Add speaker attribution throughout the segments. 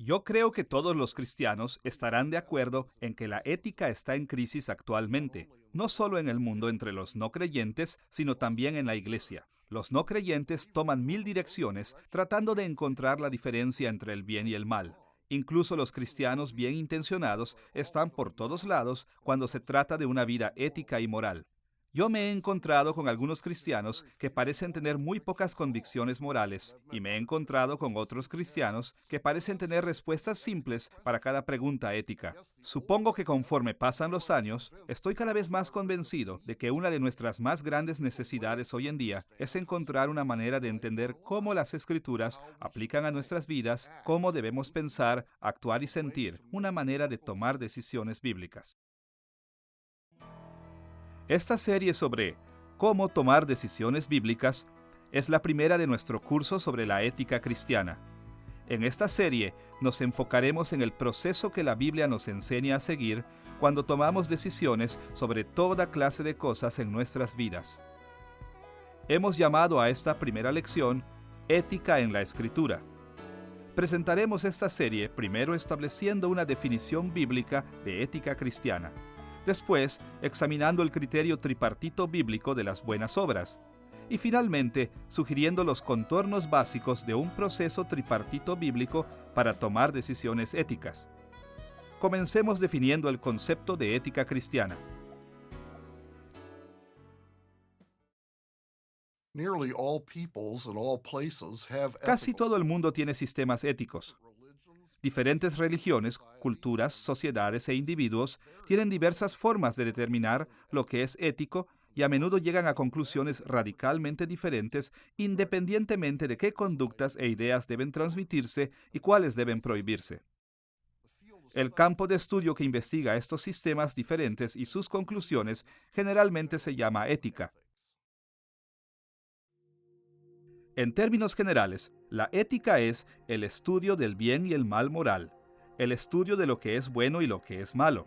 Speaker 1: Yo creo que todos los cristianos estarán de acuerdo en que la ética está en crisis actualmente, no solo en el mundo entre los no creyentes, sino también en la iglesia. Los no creyentes toman mil direcciones tratando de encontrar la diferencia entre el bien y el mal. Incluso los cristianos bien intencionados están por todos lados cuando se trata de una vida ética y moral. Yo me he encontrado con algunos cristianos que parecen tener muy pocas convicciones morales y me he encontrado con otros cristianos que parecen tener respuestas simples para cada pregunta ética. Supongo que conforme pasan los años, estoy cada vez más convencido de que una de nuestras más grandes necesidades hoy en día es encontrar una manera de entender cómo las Escrituras aplican a nuestras vidas, cómo debemos pensar, actuar y sentir, una manera de tomar decisiones bíblicas. Esta serie sobre cómo tomar decisiones bíblicas es la primera de nuestro curso sobre la ética cristiana. En esta serie nos enfocaremos en el proceso que la Biblia nos enseña a seguir cuando tomamos decisiones sobre toda clase de cosas en nuestras vidas. Hemos llamado a esta primera lección Ética en la Escritura. Presentaremos esta serie primero estableciendo una definición bíblica de ética cristiana. Después, examinando el criterio tripartito bíblico de las buenas obras. Y finalmente, sugiriendo los contornos básicos de un proceso tripartito bíblico para tomar decisiones éticas. Comencemos definiendo el concepto de ética cristiana. Casi todo el mundo tiene sistemas éticos. Diferentes religiones, culturas, sociedades e individuos tienen diversas formas de determinar lo que es ético y a menudo llegan a conclusiones radicalmente diferentes independientemente de qué conductas e ideas deben transmitirse y cuáles deben prohibirse. El campo de estudio que investiga estos sistemas diferentes y sus conclusiones generalmente se llama ética. En términos generales, la ética es el estudio del bien y el mal moral, el estudio de lo que es bueno y lo que es malo.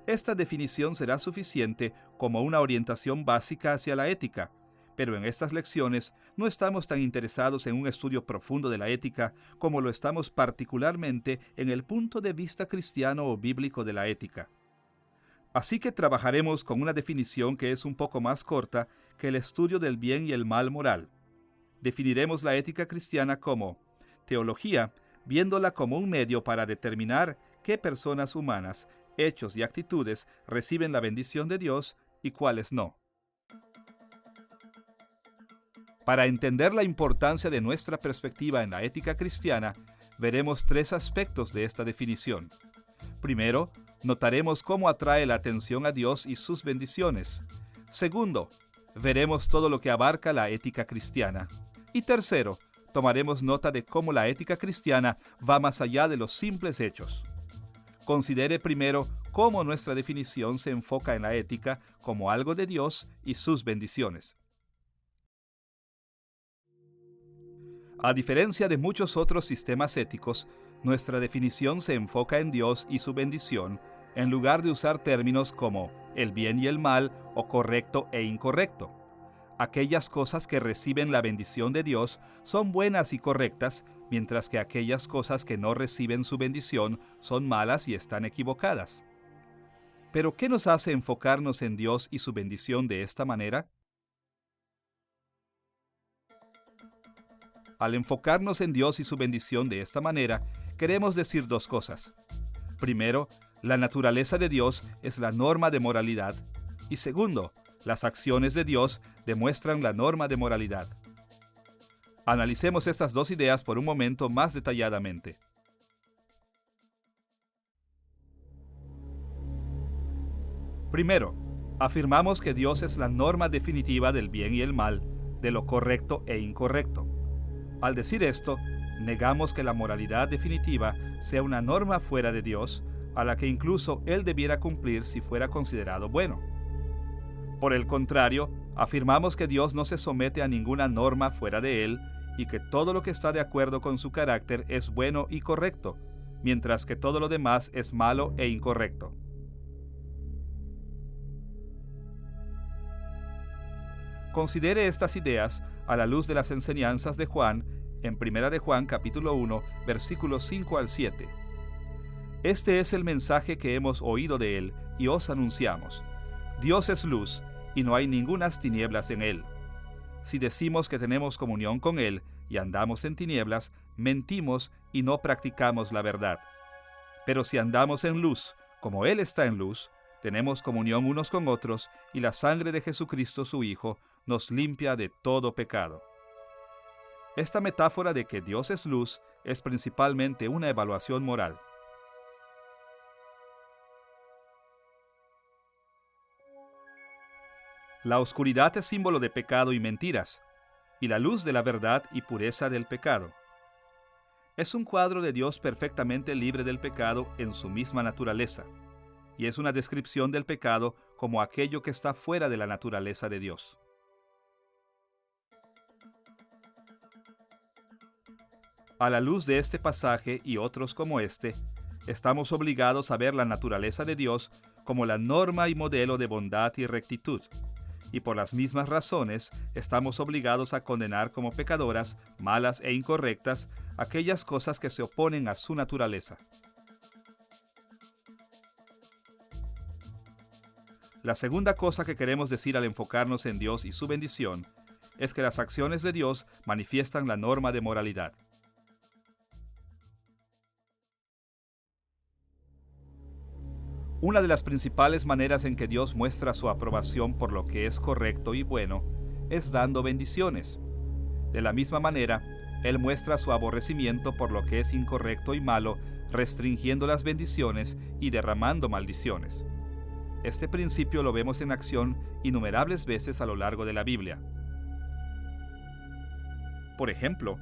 Speaker 1: Esta definición será suficiente como una orientación básica hacia la ética, pero en estas lecciones no estamos tan interesados en un estudio profundo de la ética como lo estamos particularmente en el punto de vista cristiano o bíblico de la ética. Así que trabajaremos con una definición que es un poco más corta que el estudio del bien y el mal moral. Definiremos la ética cristiana como teología, viéndola como un medio para determinar qué personas humanas, hechos y actitudes reciben la bendición de Dios y cuáles no. Para entender la importancia de nuestra perspectiva en la ética cristiana, veremos tres aspectos de esta definición. Primero, notaremos cómo atrae la atención a Dios y sus bendiciones. Segundo, veremos todo lo que abarca la ética cristiana. Y tercero, tomaremos nota de cómo la ética cristiana va más allá de los simples hechos. Considere primero cómo nuestra definición se enfoca en la ética como algo de Dios y sus bendiciones. A diferencia de muchos otros sistemas éticos, nuestra definición se enfoca en Dios y su bendición, en lugar de usar términos como el bien y el mal o correcto e incorrecto. Aquellas cosas que reciben la bendición de Dios son buenas y correctas, mientras que aquellas cosas que no reciben su bendición son malas y están equivocadas. ¿Pero qué nos hace enfocarnos en Dios y su bendición de esta manera? Al enfocarnos en Dios y su bendición de esta manera, queremos decir dos cosas. Primero, la naturaleza de Dios es la norma de moralidad. Y segundo, las acciones de Dios demuestran la norma de moralidad. Analicemos estas dos ideas por un momento más detalladamente. Primero, afirmamos que Dios es la norma definitiva del bien y el mal, de lo correcto e incorrecto. Al decir esto, negamos que la moralidad definitiva sea una norma fuera de Dios, a la que incluso Él debiera cumplir si fuera considerado bueno. Por el contrario, afirmamos que Dios no se somete a ninguna norma fuera de Él y que todo lo que está de acuerdo con su carácter es bueno y correcto, mientras que todo lo demás es malo e incorrecto. Considere estas ideas a la luz de las enseñanzas de Juan en 1 de Juan capítulo 1, versículos 5 al 7. Este es el mensaje que hemos oído de Él y os anunciamos. Dios es luz, y no hay ningunas tinieblas en Él. Si decimos que tenemos comunión con Él y andamos en tinieblas, mentimos y no practicamos la verdad. Pero si andamos en luz, como Él está en luz, tenemos comunión unos con otros, y la sangre de Jesucristo su Hijo nos limpia de todo pecado. Esta metáfora de que Dios es luz es principalmente una evaluación moral. La oscuridad es símbolo de pecado y mentiras, y la luz de la verdad y pureza del pecado. Es un cuadro de Dios perfectamente libre del pecado en su misma naturaleza, y es una descripción del pecado como aquello que está fuera de la naturaleza de Dios. A la luz de este pasaje y otros como este, estamos obligados a ver la naturaleza de Dios como la norma y modelo de bondad y rectitud, y por las mismas razones estamos obligados a condenar como pecadoras, malas e incorrectas aquellas cosas que se oponen a su naturaleza. La segunda cosa que queremos decir al enfocarnos en Dios y su bendición es que las acciones de Dios manifiestan la norma de moralidad. Una de las principales maneras en que Dios muestra su aprobación por lo que es correcto y bueno es dando bendiciones. De la misma manera, Él muestra su aborrecimiento por lo que es incorrecto y malo, restringiendo las bendiciones y derramando maldiciones. Este principio lo vemos en acción innumerables veces a lo largo de la Biblia. Por ejemplo,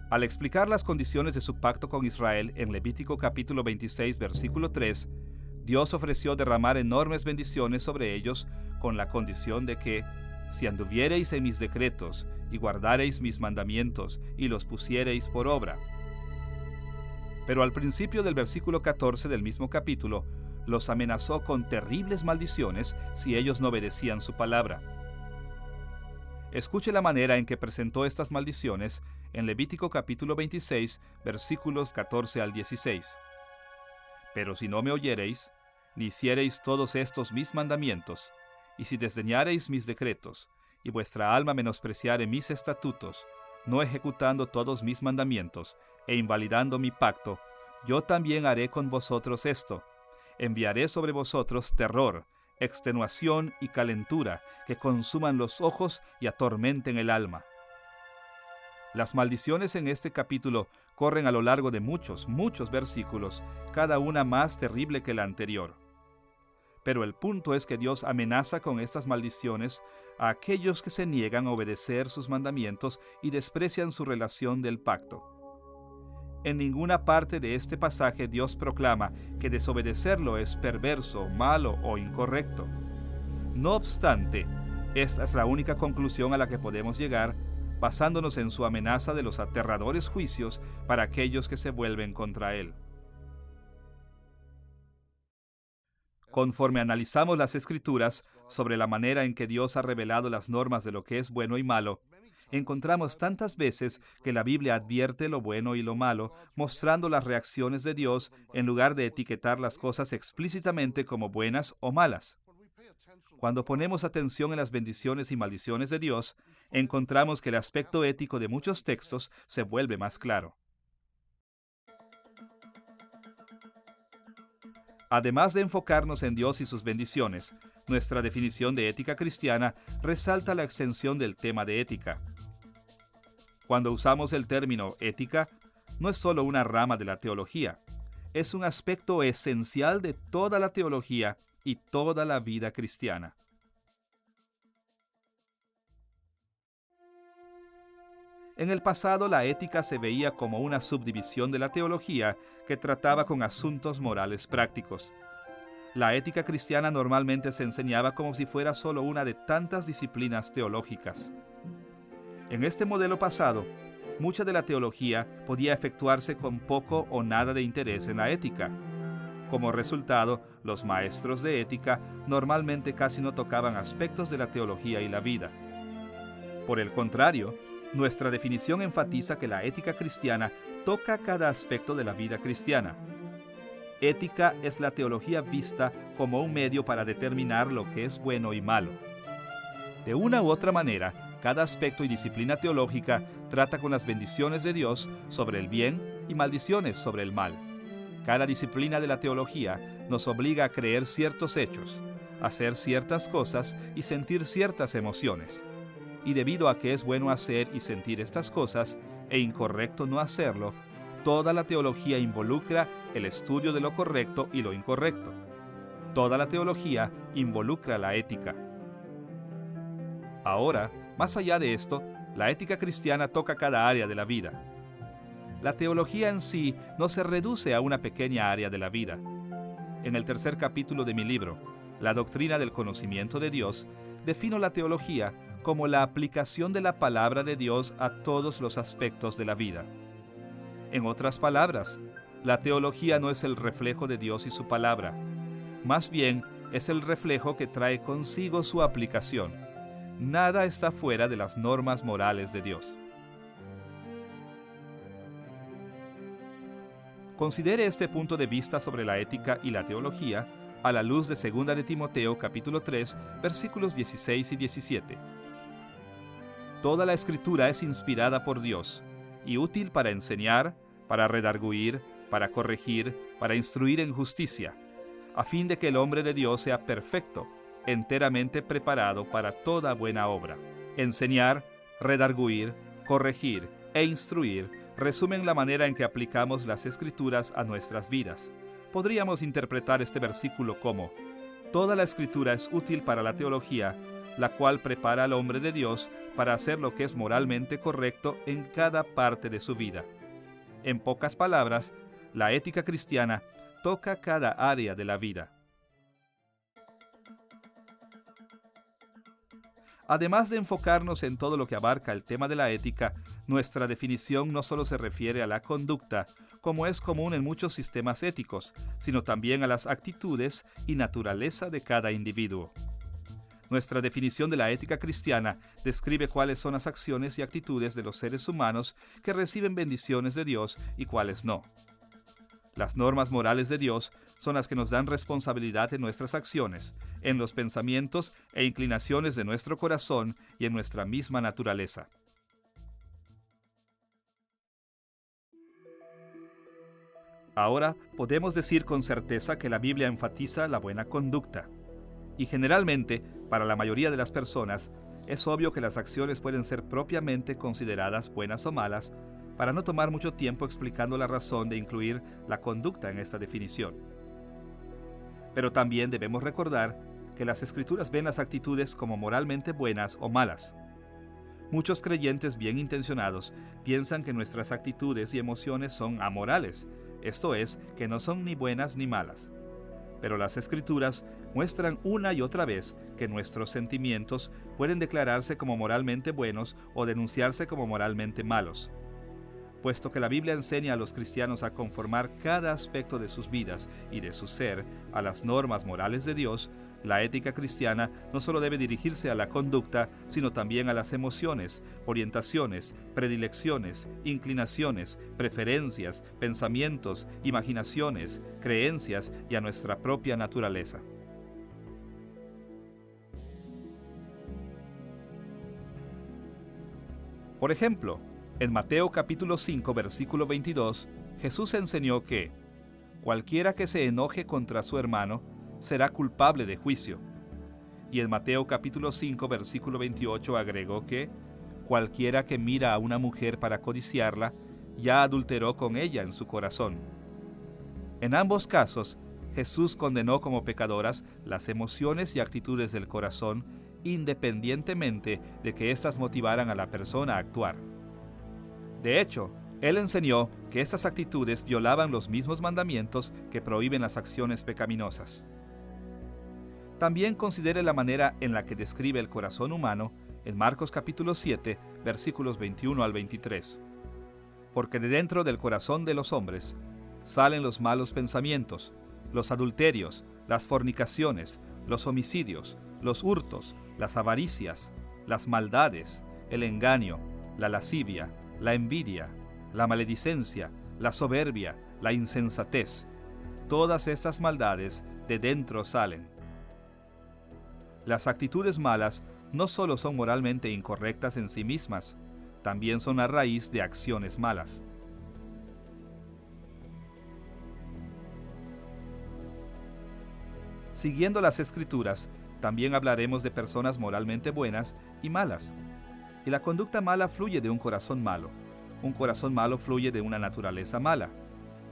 Speaker 1: al explicar las condiciones de su pacto con Israel en Levítico capítulo 26, versículo 3, Dios ofreció derramar enormes bendiciones sobre ellos con la condición de que, si anduviereis en mis decretos y guardareis mis mandamientos y los pusiereis por obra. Pero al principio del versículo 14 del mismo capítulo, los amenazó con terribles maldiciones si ellos no obedecían su palabra. Escuche la manera en que presentó estas maldiciones en Levítico capítulo 26, versículos 14 al 16. Pero si no me oyereis, ni hiciereis todos estos mis mandamientos, y si desdeñareis mis decretos, y vuestra alma menospreciare mis estatutos, no ejecutando todos mis mandamientos, e invalidando mi pacto, yo también haré con vosotros esto: enviaré sobre vosotros terror, extenuación y calentura, que consuman los ojos y atormenten el alma. Las maldiciones en este capítulo corren a lo largo de muchos versículos, cada una más terrible que la anterior. Pero el punto es que Dios amenaza con estas maldiciones a aquellos que se niegan a obedecer sus mandamientos y desprecian su relación del pacto. En ninguna parte de este pasaje Dios proclama que desobedecerlo es perverso, malo o incorrecto. No obstante, esta es la única conclusión a la que podemos llegar, basándonos en su amenaza de los aterradores juicios para aquellos que se vuelven contra Él. Conforme analizamos las Escrituras sobre la manera en que Dios ha revelado las normas de lo que es bueno y malo, encontramos tantas veces que la Biblia advierte lo bueno y lo malo, mostrando las reacciones de Dios en lugar de etiquetar las cosas explícitamente como buenas o malas. Cuando ponemos atención en las bendiciones y maldiciones de Dios, encontramos que el aspecto ético de muchos textos se vuelve más claro. Además de enfocarnos en Dios y sus bendiciones, nuestra definición de ética cristiana resalta la extensión del tema de ética. Cuando usamos el término ética, no es solo una rama de la teología, es un aspecto esencial de toda la teología y toda la vida cristiana. En el pasado, la ética se veía como una subdivisión de la teología que trataba con asuntos morales prácticos. La ética cristiana normalmente se enseñaba como si fuera solo una de tantas disciplinas teológicas. En este modelo pasado, mucha de la teología podía efectuarse con poco o nada de interés en la ética. Como resultado, los maestros de ética normalmente casi no tocaban aspectos de la teología y la vida. Por el contrario, Nuestra definición enfatiza que la ética cristiana toca cada aspecto de la vida cristiana. Ética es la teología vista como un medio para determinar lo que es bueno y malo. De una u otra manera, cada aspecto y disciplina teológica trata con las bendiciones de Dios sobre el bien y maldiciones sobre el mal. Cada disciplina de la teología nos obliga a creer ciertos hechos, hacer ciertas cosas y sentir ciertas emociones. Y debido a que es bueno hacer y sentir estas cosas e incorrecto no hacerlo, toda la teología involucra el estudio de lo correcto y lo incorrecto. Toda la teología involucra la ética. Ahora, más allá de esto, la ética cristiana toca cada área de la vida. La teología en sí no se reduce a una pequeña área de la vida. En el tercer capítulo de mi libro, La doctrina del conocimiento de Dios, defino la teología como la aplicación de la palabra de Dios a todos los aspectos de la vida. En otras palabras, la teología no es el reflejo de Dios y su palabra, más bien es el reflejo que trae consigo su aplicación. Nada está fuera de las normas morales de Dios. Considere este punto de vista sobre la ética y la teología a la luz de 2 de Timoteo capítulo 3, versículos 16 y 17. Toda la Escritura es inspirada por Dios y útil para enseñar, para redarguir, para corregir, para instruir en justicia, a fin de que el hombre de Dios sea perfecto, enteramente preparado para toda buena obra. Enseñar, redarguir, corregir e instruir resumen la manera en que aplicamos las Escrituras a nuestras vidas. Podríamos interpretar este versículo como: toda la Escritura es útil para la teología, la cual prepara al hombre de Dios para hacer lo que es moralmente correcto en cada parte de su vida. En pocas palabras, la ética cristiana toca cada área de la vida. Además de enfocarnos en todo lo que abarca el tema de la ética, nuestra definición no solo se refiere a la conducta, como es común en muchos sistemas éticos, sino también a las actitudes y naturaleza de cada individuo. Nuestra definición de la ética cristiana describe cuáles son las acciones y actitudes de los seres humanos que reciben bendiciones de Dios y cuáles no. Las normas morales de Dios son las que nos dan responsabilidad en nuestras acciones, en los pensamientos e inclinaciones de nuestro corazón y en nuestra misma naturaleza. Ahora podemos decir con certeza que la Biblia enfatiza la buena conducta. Y generalmente, para la mayoría de las personas, es obvio que las acciones pueden ser propiamente consideradas buenas o malas, para no tomar mucho tiempo explicando la razón de incluir la conducta en esta definición. Pero también debemos recordar que las Escrituras ven las actitudes como moralmente buenas o malas. Muchos creyentes bien intencionados piensan que nuestras actitudes y emociones son amorales, esto es, que no son ni buenas ni malas. Pero las Escrituras muestran una y otra vez que nuestros sentimientos pueden declararse como moralmente buenos o denunciarse como moralmente malos. Puesto que la Biblia enseña a los cristianos a conformar cada aspecto de sus vidas y de su ser a las normas morales de Dios, la ética cristiana no solo debe dirigirse a la conducta, sino también a las emociones, orientaciones, predilecciones, inclinaciones, preferencias, pensamientos, imaginaciones, creencias y a nuestra propia naturaleza. Por ejemplo, en Mateo capítulo 5, versículo 22, Jesús enseñó que cualquiera que se enoje contra su hermano será culpable de juicio. Y en Mateo capítulo 5, versículo 28 agregó que cualquiera que mira a una mujer para codiciarla, ya adulteró con ella en su corazón. En ambos casos, Jesús condenó como pecadoras las emociones y actitudes del corazón, independientemente de que éstas motivaran a la persona a actuar. De hecho, Él enseñó que estas actitudes violaban los mismos mandamientos que prohíben las acciones pecaminosas. También considere la manera en la que describe el corazón humano en Marcos capítulo 7, versículos 21 al 23. Porque de dentro del corazón de los hombres salen los malos pensamientos, los adulterios, las fornicaciones, los homicidios, los hurtos, las avaricias, las maldades, el engaño, la lascivia, la envidia, la maledicencia, la soberbia, la insensatez. Todas estas maldades de dentro salen. Las actitudes malas no solo son moralmente incorrectas en sí mismas, también son a raíz de acciones malas. Siguiendo las Escrituras, también hablaremos de personas moralmente buenas y malas. Y la conducta mala fluye de un corazón malo. Un corazón malo fluye de una naturaleza mala.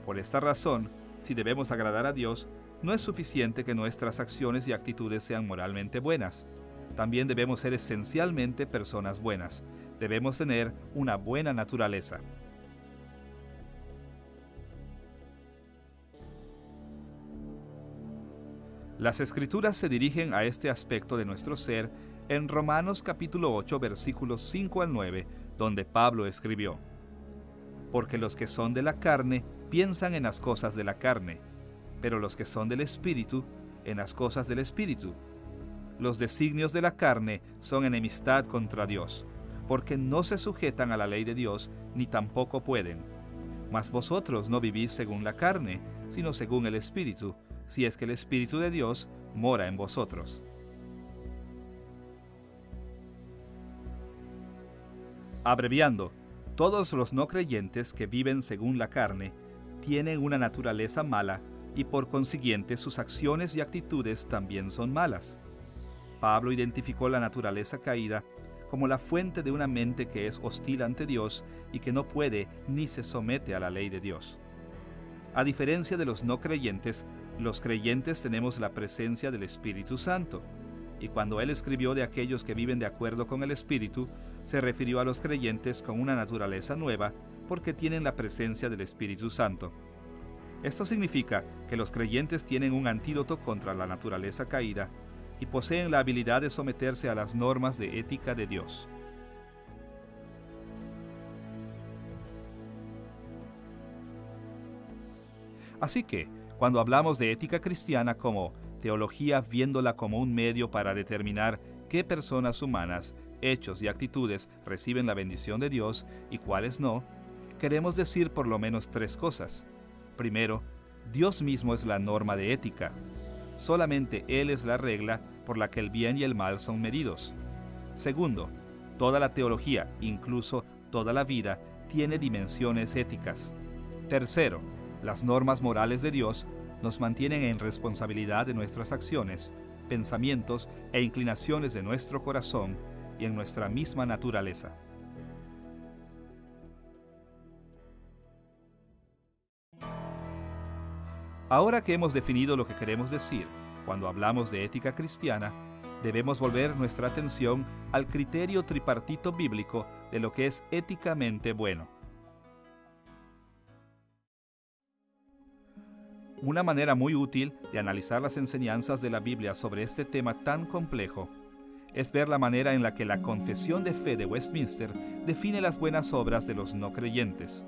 Speaker 1: Por esta razón, si debemos agradar a Dios, no es suficiente que nuestras acciones y actitudes sean moralmente buenas. También debemos ser esencialmente personas buenas. Debemos tener una buena naturaleza. Las Escrituras se dirigen a este aspecto de nuestro ser en Romanos capítulo 8, versículos 5 al 9, donde Pablo escribió: Porque los que son de la carne piensan en las cosas de la carne, pero los que son del Espíritu, en las cosas del Espíritu. Los designios de la carne son enemistad contra Dios, porque no se sujetan a la ley de Dios, ni tampoco pueden. Mas vosotros no vivís según la carne, sino según el Espíritu, si es que el Espíritu de Dios mora en vosotros. Abreviando, todos los no creyentes que viven según la carne tienen una naturaleza mala y por consiguiente sus acciones y actitudes también son malas. Pablo identificó la naturaleza caída como la fuente de una mente que es hostil ante Dios y que no puede ni se somete a la ley de Dios. A diferencia de los no creyentes, los creyentes tenemos la presencia del Espíritu Santo. Y cuando él escribió de aquellos que viven de acuerdo con el Espíritu, se refirió a los creyentes con una naturaleza nueva porque tienen la presencia del Espíritu Santo. Esto significa que los creyentes tienen un antídoto contra la naturaleza caída y poseen la habilidad de someterse a las normas de ética de Dios. Así que, cuando hablamos de ética cristiana como teología viéndola como un medio para determinar qué personas humanas, hechos y actitudes reciben la bendición de Dios y cuáles no, queremos decir por lo menos tres cosas. Primero, Dios mismo es la norma de ética. Solamente Él es la regla por la que el bien y el mal son medidos. Segundo, toda la teología, incluso toda la vida, tiene dimensiones éticas. Tercero, las normas morales de Dios nos mantienen en responsabilidad de nuestras acciones, pensamientos e inclinaciones de nuestro corazón y en nuestra misma naturaleza. Ahora que hemos definido lo que queremos decir cuando hablamos de ética cristiana, debemos volver nuestra atención al criterio tripartito bíblico de lo que es éticamente bueno. Una manera muy útil de analizar las enseñanzas de la Biblia sobre este tema tan complejo es ver la manera en la que la Confesión de Fe de Westminster define las buenas obras de los no creyentes.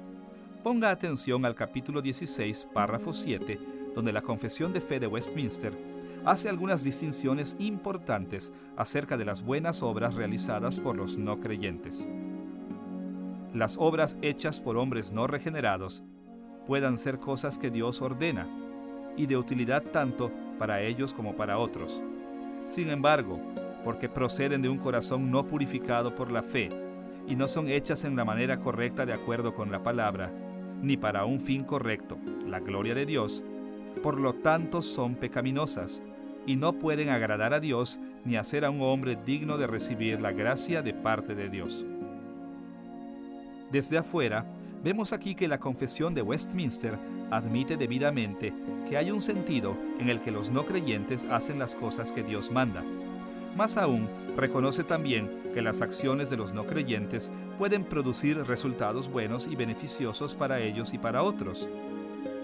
Speaker 1: Ponga atención al capítulo 16, párrafo 7, donde la Confesión de Fe de Westminster hace algunas distinciones importantes acerca de las buenas obras realizadas por los no creyentes. Las obras hechas por hombres no regenerados puedan ser cosas que Dios ordena y de utilidad tanto para ellos como para otros. Sin embargo, porque proceden de un corazón no purificado por la fe y no son hechas en la manera correcta de acuerdo con la palabra, ni para un fin correcto, la gloria de Dios, por lo tanto son pecaminosas y no pueden agradar a Dios ni hacer a un hombre digno de recibir la gracia de parte de Dios. Desde afuera, vemos aquí que la Confesión de Westminster admite debidamente que hay un sentido en el que los no creyentes hacen las cosas que Dios manda. Más aún, reconoce también que las acciones de los no creyentes pueden producir resultados buenos y beneficiosos para ellos y para otros.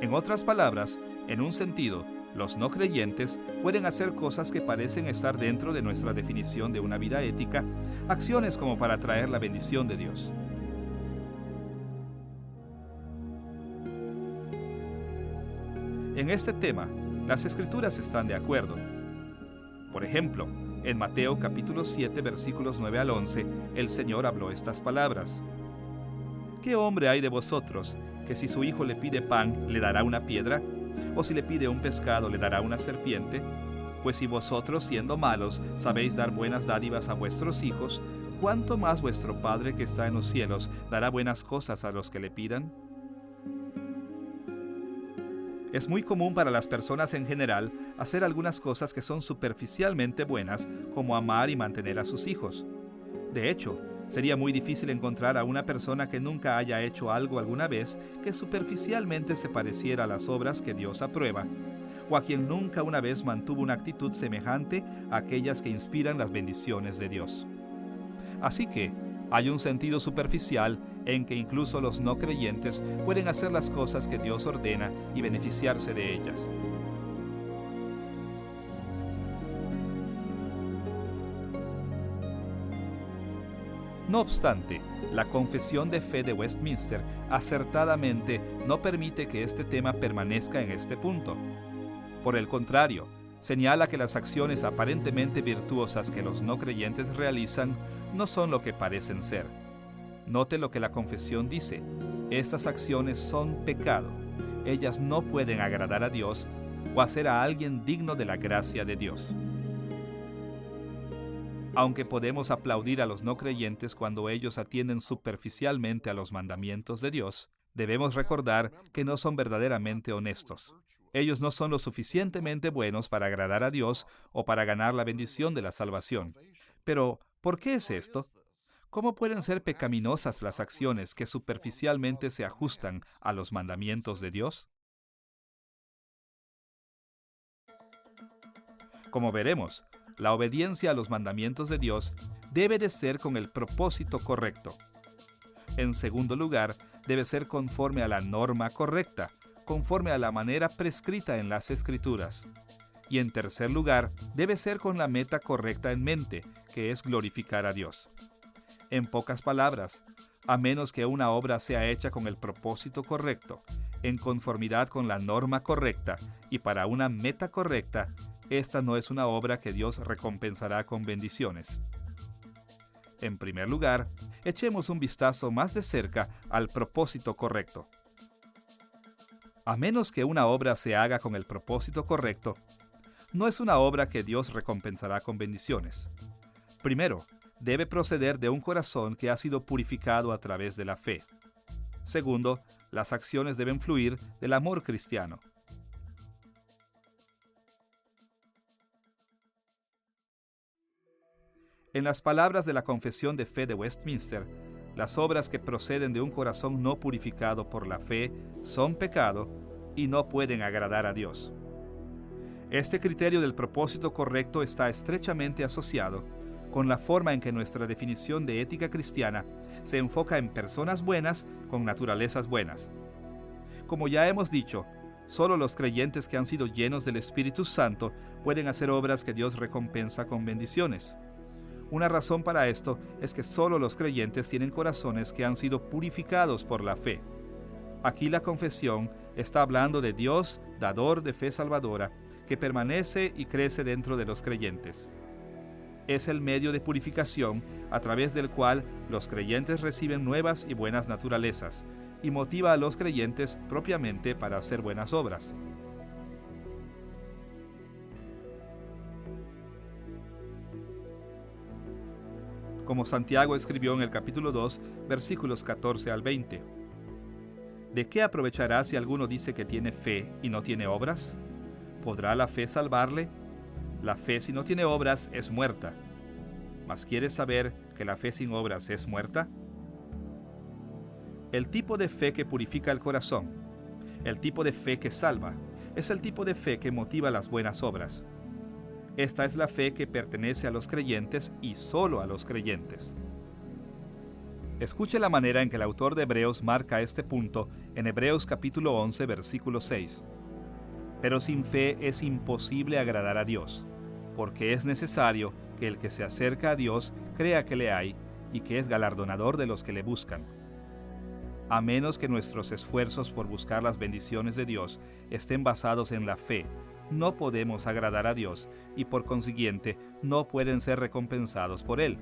Speaker 1: En otras palabras, en un sentido, los no creyentes pueden hacer cosas que parecen estar dentro de nuestra definición de una vida ética, acciones como para traer la bendición de Dios. En este tema, las Escrituras están de acuerdo. Por ejemplo, En Mateo capítulo 7, versículos 9 al 11, el Señor habló estas palabras. ¿Qué hombre hay de vosotros que si su hijo le pide pan, le dará una piedra? ¿O si le pide un pescado, le dará una serpiente? Pues si vosotros, siendo malos, sabéis dar buenas dádivas a vuestros hijos, ¿cuánto más vuestro Padre que está en los cielos dará buenas cosas a los que le pidan? Es muy común para las personas en general hacer algunas cosas que son superficialmente buenas, como amar y mantener a sus hijos. De hecho, sería muy difícil encontrar a una persona que nunca haya hecho algo alguna vez que superficialmente se pareciera a las obras que Dios aprueba, o a quien nunca una vez mantuvo una actitud semejante a aquellas que inspiran las bendiciones de Dios. Así que, hay un sentido superficial en que incluso los no creyentes pueden hacer las cosas que Dios ordena y beneficiarse de ellas. No obstante, la Confesión de Fe de Westminster acertadamente no permite que este tema permanezca en este punto. Por el contrario, señala que las acciones aparentemente virtuosas que los no creyentes realizan no son lo que parecen ser. Note lo que la confesión dice: estas acciones son pecado. Ellas no pueden agradar a Dios o hacer a alguien digno de la gracia de Dios. Aunque podemos aplaudir a los no creyentes cuando ellos atienden superficialmente a los mandamientos de Dios, debemos recordar que no son verdaderamente honestos. Ellos no son lo suficientemente buenos para agradar a Dios o para ganar la bendición de la salvación. Pero, ¿por qué es esto? ¿Cómo pueden ser pecaminosas las acciones que superficialmente se ajustan a los mandamientos de Dios? Como veremos, la obediencia a los mandamientos de Dios debe de ser con el propósito correcto. En segundo lugar, debe ser conforme a la norma correcta, conforme a la manera prescrita en las Escrituras. Y en tercer lugar, debe ser con la meta correcta en mente, que es glorificar a Dios. En pocas palabras, a menos que una obra sea hecha con el propósito correcto, en conformidad con la norma correcta y para una meta correcta, esta no es una obra que Dios recompensará con bendiciones. En primer lugar, echemos un vistazo más de cerca al propósito correcto. A menos que una obra se haga con el propósito correcto, no es una obra que Dios recompensará con bendiciones. Primero, debe proceder de un corazón que ha sido purificado a través de la fe. Segundo, las acciones deben fluir del amor cristiano. En las palabras de la Confesión de Fe de Westminster, las obras que proceden de un corazón no purificado por la fe son pecado y no pueden agradar a Dios. Este criterio del propósito correcto está estrechamente asociado con la forma en que nuestra definición de ética cristiana se enfoca en personas buenas con naturalezas buenas. Como ya hemos dicho, solo los creyentes que han sido llenos del Espíritu Santo pueden hacer obras que Dios recompensa con bendiciones. Una razón para esto es que solo los creyentes tienen corazones que han sido purificados por la fe. Aquí la confesión está hablando de Dios, dador de fe salvadora, que permanece y crece dentro de los creyentes. Es el medio de purificación a través del cual los creyentes reciben nuevas y buenas naturalezas, y motiva a los creyentes propiamente para hacer buenas obras. Como Santiago escribió en el capítulo 2, versículos 14 al 20. ¿De qué aprovechará si alguno dice que tiene fe y no tiene obras? ¿Podrá la fe salvarle? La fe si no tiene obras es muerta. ¿Mas quieres saber que la fe sin obras es muerta? El tipo de fe que purifica el corazón, el tipo de fe que salva, es el tipo de fe que motiva las buenas obras. Esta es la fe que pertenece a los creyentes y solo a los creyentes. Escuche la manera en que el autor de Hebreos marca este punto en Hebreos capítulo 11, versículo 6. Pero sin fe es imposible agradar a Dios, porque es necesario que el que se acerca a Dios crea que le hay y que es galardonador de los que le buscan. A menos que nuestros esfuerzos por buscar las bendiciones de Dios estén basados en la fe, no podemos agradar a Dios y por consiguiente no pueden ser recompensados por Él.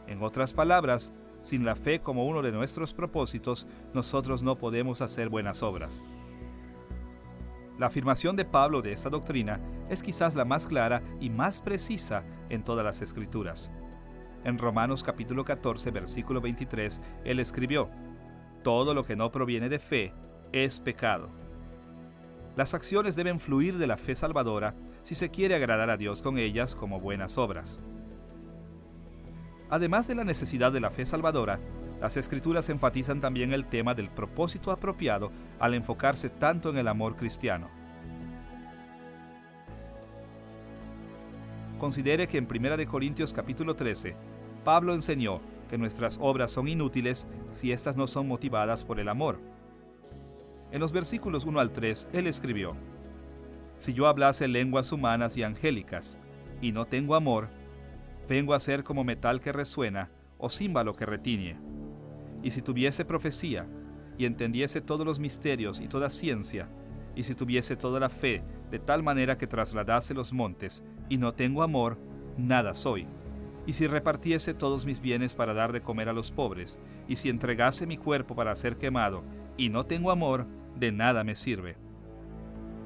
Speaker 1: En otras palabras, sin la fe como uno de nuestros propósitos, nosotros no podemos hacer buenas obras. La afirmación de Pablo de esta doctrina es quizás la más clara y más precisa en todas las Escrituras. En Romanos capítulo 14, versículo 23, él escribió: todo lo que no proviene de fe es pecado. Las acciones deben fluir de la fe salvadora si se quiere agradar a Dios con ellas como buenas obras. Además de la necesidad de la fe salvadora, las Escrituras enfatizan también el tema del propósito apropiado al enfocarse tanto en el amor cristiano. Considere que en 1 Corintios capítulo 13, Pablo enseñó que nuestras obras son inútiles si éstas no son motivadas por el amor. En los versículos 1 al 3, él escribió: si yo hablase lenguas humanas y angélicas, y no tengo amor, vengo a ser como metal que resuena o címbalo que retiñe. Y si tuviese profecía, y entendiese todos los misterios y toda ciencia, y si tuviese toda la fe, de tal manera que trasladase los montes, y no tengo amor, nada soy. Y si repartiese todos mis bienes para dar de comer a los pobres, y si entregase mi cuerpo para ser quemado, y no tengo amor, de nada me sirve.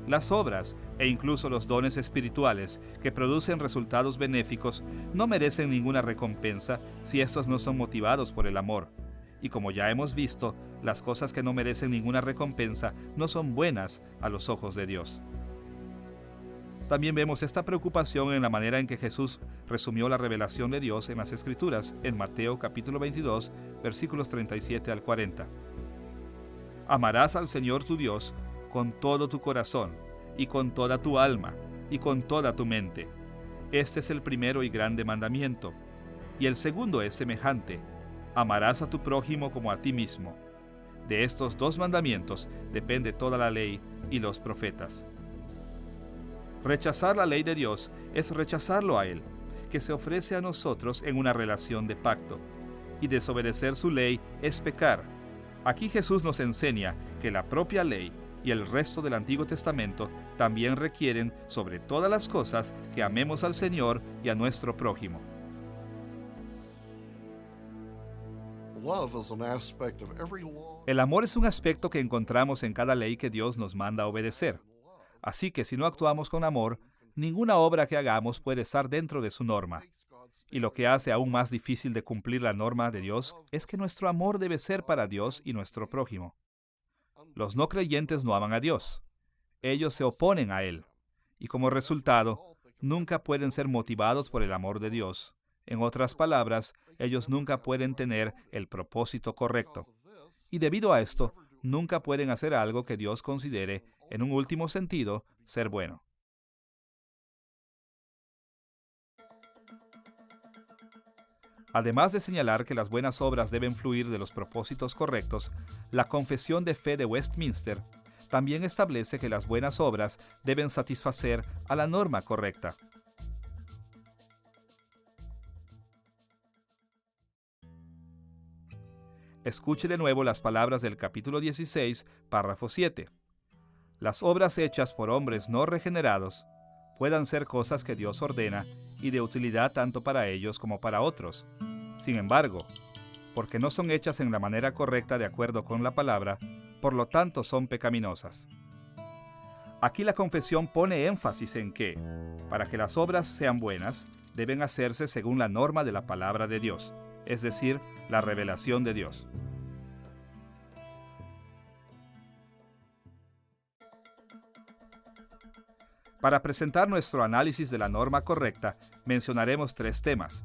Speaker 1: Las obras, e incluso los dones espirituales, que producen resultados benéficos, no merecen ninguna recompensa si estos no son motivados por el amor. Y como ya hemos visto, las cosas que no merecen ninguna recompensa no son buenas a los ojos de Dios. También vemos esta preocupación en la manera en que Jesús resumió la revelación de Dios en las Escrituras, en Mateo capítulo 22, versículos 37 al 40. Amarás al Señor tu Dios con todo tu corazón, y con toda tu alma, y con toda tu mente. Este es el primero y grande mandamiento. Y el segundo es semejante: amarás a tu prójimo como a ti mismo. De estos dos mandamientos depende toda la ley y los profetas. Rechazar la ley de Dios es rechazarlo a Él, que se ofrece a nosotros en una relación de pacto. Y desobedecer su ley es pecar. Aquí Jesús nos enseña que la propia ley y el resto del Antiguo Testamento también requieren, sobre todas las cosas, que amemos al Señor y a nuestro prójimo. El amor es un aspecto que encontramos en cada ley que Dios nos manda a obedecer. Así que si no actuamos con amor, ninguna obra que hagamos puede estar dentro de su norma. Y lo que hace aún más difícil de cumplir la norma de Dios es que nuestro amor debe ser para Dios y nuestro prójimo. Los no creyentes no aman a Dios. Ellos se oponen a Él. Y como resultado, nunca pueden ser motivados por el amor de Dios. En otras palabras, ellos nunca pueden tener el propósito correcto. Y debido a esto, nunca pueden hacer algo que Dios considere, en un último sentido, ser bueno. Además de señalar que las buenas obras deben fluir de los propósitos correctos, la Confesión de Fe de Westminster también establece que las buenas obras deben satisfacer a la norma correcta. Escuche de nuevo las palabras del capítulo 16, párrafo 7. Las obras hechas por hombres no regenerados puedan ser cosas que Dios ordena y de utilidad tanto para ellos como para otros. Sin embargo, porque no son hechas en la manera correcta de acuerdo con la palabra, por lo tanto son pecaminosas. Aquí la confesión pone énfasis en que, para que las obras sean buenas, deben hacerse según la norma de la palabra de Dios, es decir, la revelación de Dios. Para presentar nuestro análisis de la norma correcta, mencionaremos 3 temas.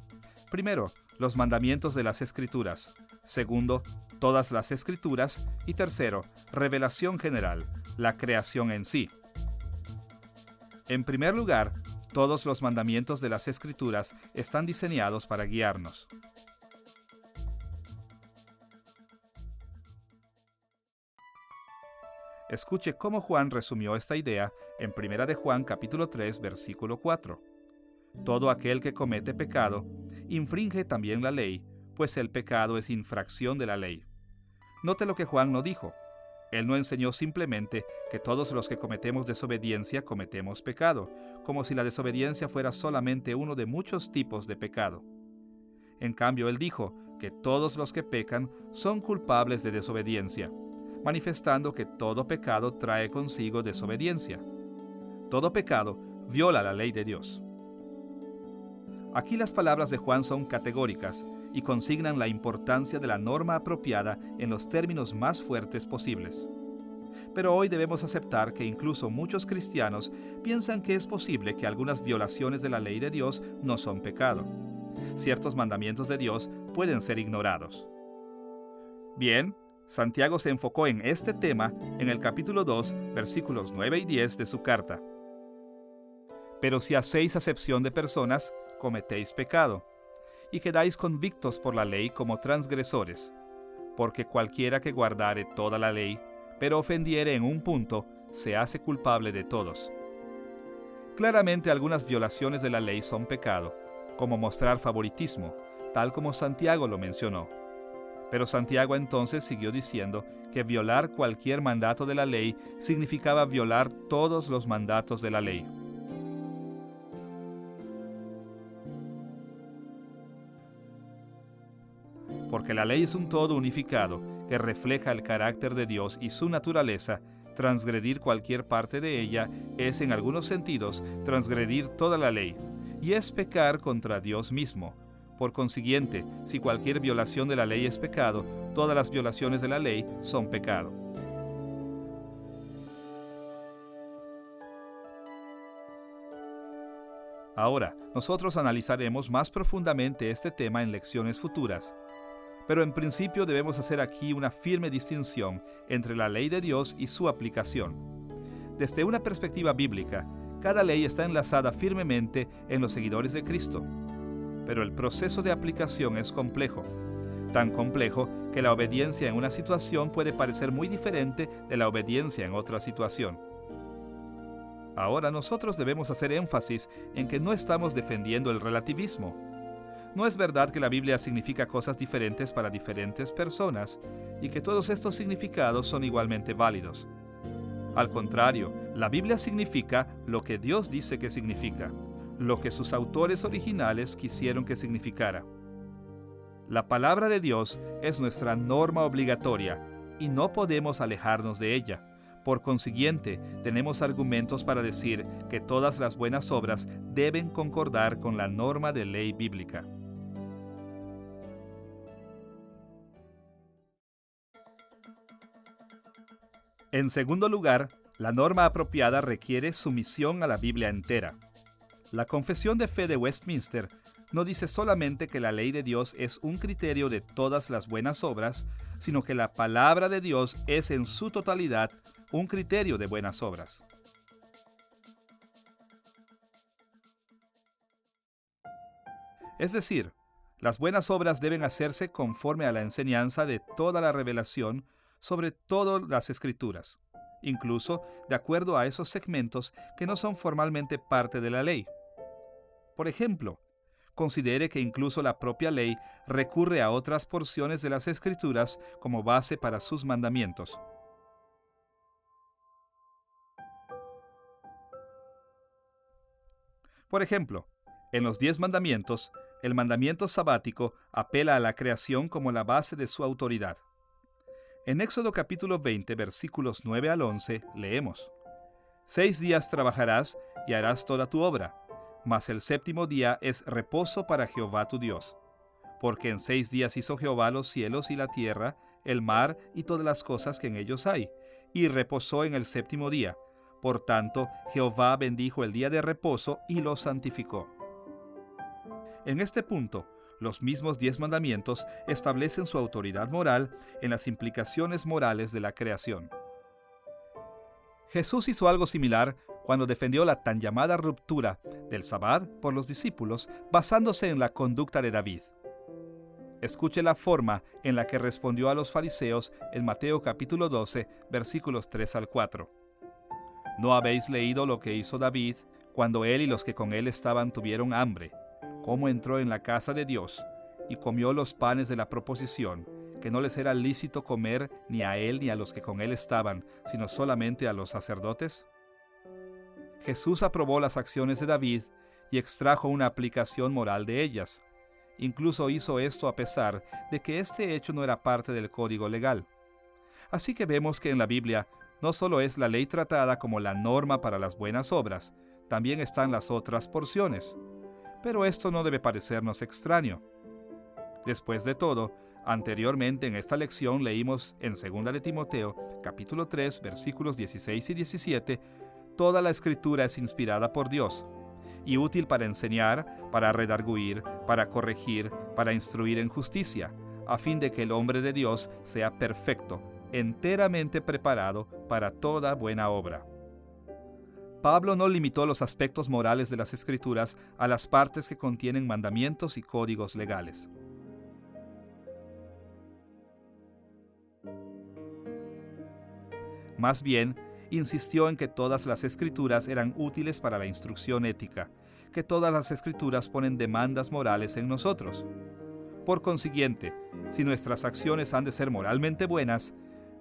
Speaker 1: Primero, los mandamientos de las Escrituras. Segundo, todas las Escrituras. Y tercero, revelación general, la creación en sí. En primer lugar, todos los mandamientos de las Escrituras están diseñados para guiarnos. Escuche cómo Juan resumió esta idea en 1 de Juan capítulo 3, versículo 4. Todo aquel que comete pecado, infringe también la ley, pues el pecado es infracción de la ley. Note lo que Juan no dijo. Él no enseñó simplemente que todos los que cometemos desobediencia cometemos pecado, como si la desobediencia fuera solamente uno de muchos tipos de pecado. En cambio, Él dijo que todos los que pecan son culpables de desobediencia, manifestando que todo pecado trae consigo desobediencia. Todo pecado viola la ley de Dios. Aquí las palabras de Juan son categóricas y consignan la importancia de la norma apropiada en los términos más fuertes posibles. Pero hoy debemos aceptar que incluso muchos cristianos piensan que es posible que algunas violaciones de la ley de Dios no son pecado. Ciertos mandamientos de Dios pueden ser ignorados. Bien, Santiago se enfocó en este tema en el capítulo 2, versículos 9 y 10 de su carta. Pero si hacéis acepción de personas, cometéis pecado, y quedáis convictos por la ley como transgresores, porque cualquiera que guardare toda la ley, pero ofendiere en un punto, se hace culpable de todos. Claramente algunas violaciones de la ley son pecado, como mostrar favoritismo, tal como Santiago lo mencionó. Pero Santiago entonces siguió diciendo que violar cualquier mandato de la ley significaba violar todos los mandatos de la ley. Porque la ley es un todo unificado que refleja el carácter de Dios y su naturaleza, transgredir cualquier parte de ella es en algunos sentidos transgredir toda la ley, y es pecar contra Dios mismo. Por consiguiente, si cualquier violación de la ley es pecado, todas las violaciones de la ley son pecado. Ahora, nosotros analizaremos más profundamente este tema en lecciones futuras. Pero en principio debemos hacer aquí una firme distinción entre la ley de Dios y su aplicación. Desde una perspectiva bíblica, cada ley está enlazada firmemente en los seguidores de Cristo. Pero el proceso de aplicación es complejo, tan complejo que la obediencia en una situación puede parecer muy diferente de la obediencia en otra situación. Ahora nosotros debemos hacer énfasis en que no estamos defendiendo el relativismo. No es verdad que la Biblia significa cosas diferentes para diferentes personas y que todos estos significados son igualmente válidos. Al contrario, la Biblia significa lo que Dios dice que significa, lo que sus autores originales quisieron que significara. La palabra de Dios es nuestra norma obligatoria y no podemos alejarnos de ella. Por consiguiente, tenemos argumentos para decir que todas las buenas obras deben concordar con la norma de ley bíblica. En segundo lugar, la norma apropiada requiere sumisión a la Biblia entera. La Confesión de Fe de Westminster no dice solamente que la ley de Dios es un criterio de todas las buenas obras, sino que la palabra de Dios es en su totalidad un criterio de buenas obras. Es decir, las buenas obras deben hacerse conforme a la enseñanza de toda la revelación sobre todas las Escrituras, incluso de acuerdo a esos segmentos que no son formalmente parte de la ley. Por ejemplo, considere que incluso la propia ley recurre a otras porciones de las Escrituras como base para sus mandamientos. Por ejemplo, en los 10 mandamientos, el mandamiento sabático apela a la creación como la base de su autoridad. En Éxodo capítulo 20, versículos 9 al 11, leemos: 6 días trabajarás y harás toda tu obra, mas el séptimo día es reposo para Jehová tu Dios. Porque en 6 días hizo Jehová los cielos y la tierra, el mar y todas las cosas que en ellos hay, y reposó en el séptimo día. Por tanto, Jehová bendijo el día de reposo y lo santificó. En este punto, los mismos 10 mandamientos establecen su autoridad moral en las implicaciones morales de la creación. Jesús hizo algo similar cuando defendió la tan llamada ruptura del Sabbat por los discípulos basándose en la conducta de David. Escuche la forma en la que respondió a los fariseos en Mateo capítulo 12, versículos 3 al 4. ¿No habéis leído lo que hizo David cuando él y los que con él estaban tuvieron hambre? Cómo entró en la casa de Dios y comió los panes de la proposición, que no les era lícito comer ni a él ni a los que con él estaban, sino solamente a los sacerdotes? Jesús aprobó las acciones de David y extrajo una aplicación moral de ellas. Incluso hizo esto a pesar de que este hecho no era parte del código legal. Así que vemos que en la Biblia no solo es la ley tratada como la norma para las buenas obras, también están las otras porciones. Pero esto no debe parecernos extraño. Después de todo, anteriormente en esta lección leímos en 2 de Timoteo, capítulo 3, versículos 16 y 17, toda la Escritura es inspirada por Dios y útil para enseñar, para redarguir, para corregir, para instruir en justicia, a fin de que el hombre de Dios sea perfecto, enteramente preparado para toda buena obra. Pablo no limitó los aspectos morales de las Escrituras a las partes que contienen mandamientos y códigos legales. Más bien, insistió en que todas las Escrituras eran útiles para la instrucción ética, que todas las Escrituras ponen demandas morales en nosotros. Por consiguiente, si nuestras acciones han de ser moralmente buenas,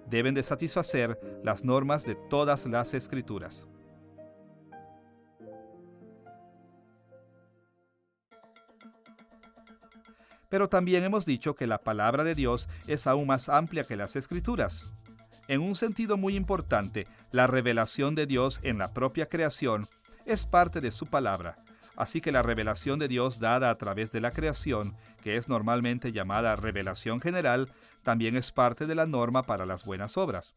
Speaker 1: deben de satisfacer las normas de todas las Escrituras. Pero también hemos dicho que la palabra de Dios es aún más amplia que las Escrituras. En un sentido muy importante, la revelación de Dios en la propia creación es parte de su palabra. Así que la revelación de Dios dada a través de la creación, que es normalmente llamada revelación general, también es parte de la norma para las buenas obras.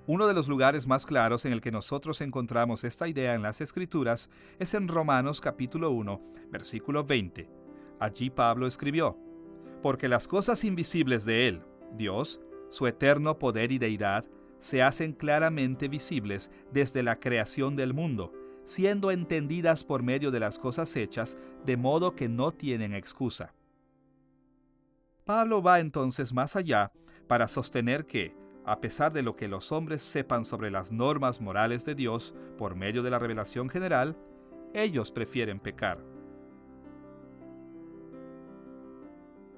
Speaker 1: Uno de los lugares más claros en el que nosotros encontramos esta idea en las Escrituras es en Romanos capítulo 1, versículo 20. Allí Pablo escribió: porque las cosas invisibles de Él, Dios, su eterno poder y deidad, se hacen claramente visibles desde la creación del mundo, siendo entendidas por medio de las cosas hechas, de modo que no tienen excusa. Pablo va entonces más allá para sostener que, a pesar de lo que los hombres sepan sobre las normas morales de Dios por medio de la revelación general, ellos prefieren pecar.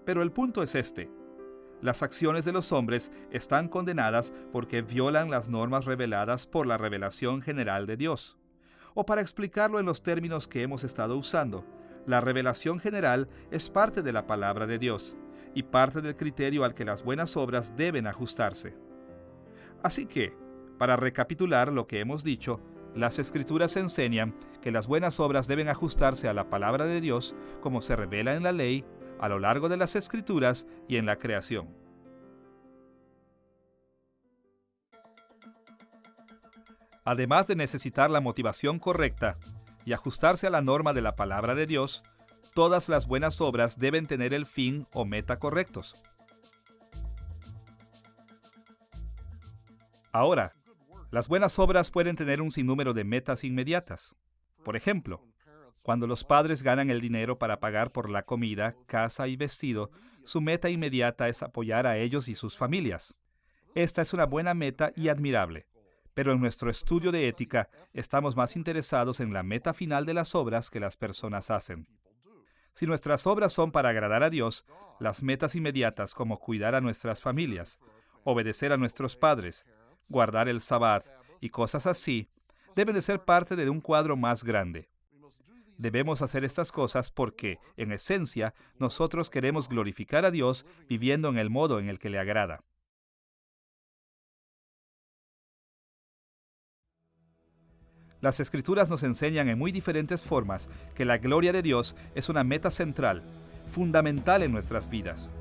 Speaker 1: Pero el punto es este: las acciones de los hombres están condenadas porque violan las normas reveladas por la revelación general de Dios. O para explicarlo en los términos que hemos estado usando, la revelación general es parte de la palabra de Dios y parte del criterio al que las buenas obras deben ajustarse. Así que, para recapitular lo que hemos dicho, las Escrituras enseñan que las buenas obras deben ajustarse a la palabra de Dios como se revela en la ley, a lo largo de las Escrituras y en la creación. Además de necesitar la motivación correcta y ajustarse a la norma de la palabra de Dios, todas las buenas obras deben tener el fin o meta correctos. Ahora, las buenas obras pueden tener un sinnúmero de metas inmediatas. Por ejemplo, cuando los padres ganan el dinero para pagar por la comida, casa y vestido, su meta inmediata es apoyar a ellos y sus familias. Esta es una buena meta y admirable, pero en nuestro estudio de ética estamos más interesados en la meta final de las obras que las personas hacen. Si nuestras obras son para agradar a Dios, las metas inmediatas como cuidar a nuestras familias, obedecer a nuestros padres, guardar el Sabbat y cosas así, deben de ser parte de un cuadro más grande. Debemos hacer estas cosas porque, en esencia, nosotros queremos glorificar a Dios viviendo en el modo en el que le agrada. Las Escrituras nos enseñan en muy diferentes formas que la gloria de Dios es una meta central, fundamental en nuestras vidas.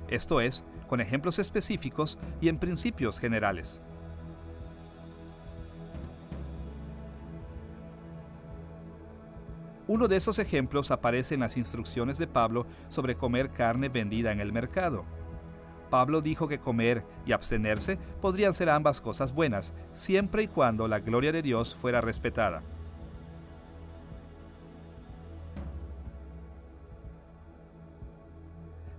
Speaker 1: Esto es, con ejemplos específicos y en principios generales. Uno de esos ejemplos aparece en las instrucciones de Pablo sobre comer carne vendida en el mercado. Pablo dijo que comer y abstenerse podrían ser ambas cosas buenas, siempre y cuando la gloria de Dios fuera respetada.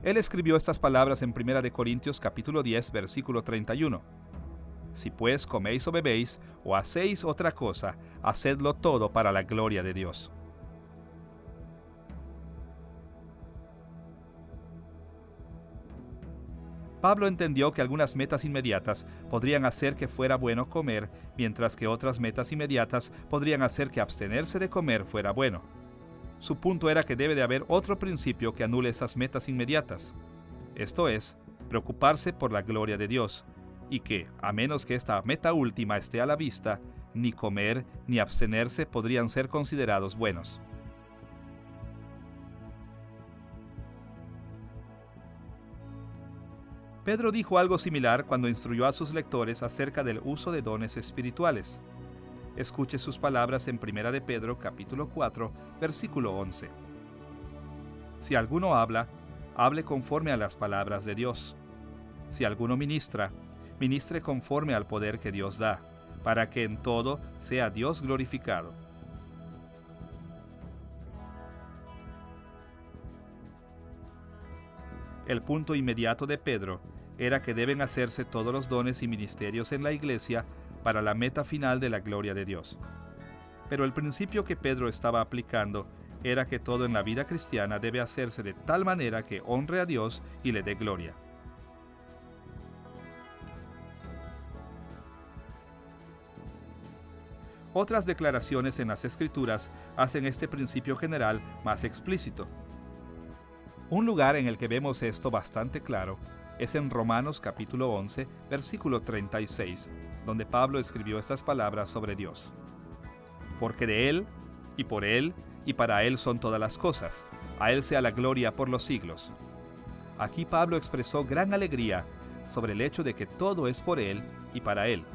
Speaker 1: Él escribió estas palabras en 1 de Corintios capítulo 10, versículo 31. Si pues coméis o bebéis, o hacéis otra cosa, hacedlo todo para la gloria de Dios. Pablo entendió que algunas metas inmediatas podrían hacer que fuera bueno comer, mientras que otras metas inmediatas podrían hacer que abstenerse de comer fuera bueno. Su punto era que debe de haber otro principio que anule esas metas inmediatas. Esto es, preocuparse por la gloria de Dios, y que, a menos que esta meta última esté a la vista, ni comer ni abstenerse podrían ser considerados buenos. Pedro dijo algo similar cuando instruyó a sus lectores acerca del uso de dones espirituales. Escuche sus palabras en 1 de Pedro capítulo 4, versículo 11. Si alguno habla, hable conforme a las palabras de Dios. Si alguno ministra, ministre conforme al poder que Dios da, para que en todo sea Dios glorificado. El punto inmediato de Pedro era que deben hacerse todos los dones y ministerios en la iglesia para la meta final de la gloria de Dios. Pero el principio que Pedro estaba aplicando era que todo en la vida cristiana debe hacerse de tal manera que honre a Dios y le dé gloria. Otras declaraciones en las Escrituras hacen este principio general más explícito. Un lugar en el que vemos esto bastante claro es en Romanos capítulo 11, versículo 36, donde Pablo escribió estas palabras sobre Dios. Porque de Él, y por Él, y para Él son todas las cosas. A Él sea la gloria por los siglos. Aquí Pablo expresó gran alegría sobre el hecho de que todo es por Él y para Él.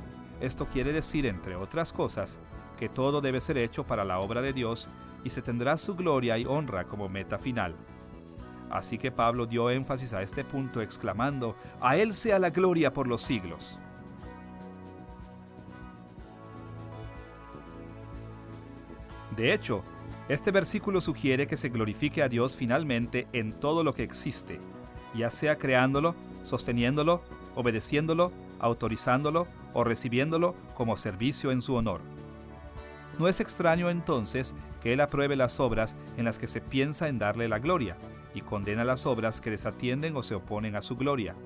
Speaker 1: Esto quiere decir, entre otras cosas, que todo debe ser hecho para la obra de Dios y se tendrá su gloria y honra como meta final. Así que Pablo dio énfasis a este punto exclamando, «A Él sea la gloria por los siglos». De hecho, este versículo sugiere que se glorifique a Dios finalmente en todo lo que existe, ya sea creándolo, sosteniéndolo, obedeciéndolo, autorizándolo o recibiéndolo como servicio en su honor. No es extraño entonces que Él apruebe las obras en las que se piensa en darle la gloria, y condena las obras que desatienden o se oponen a su gloria.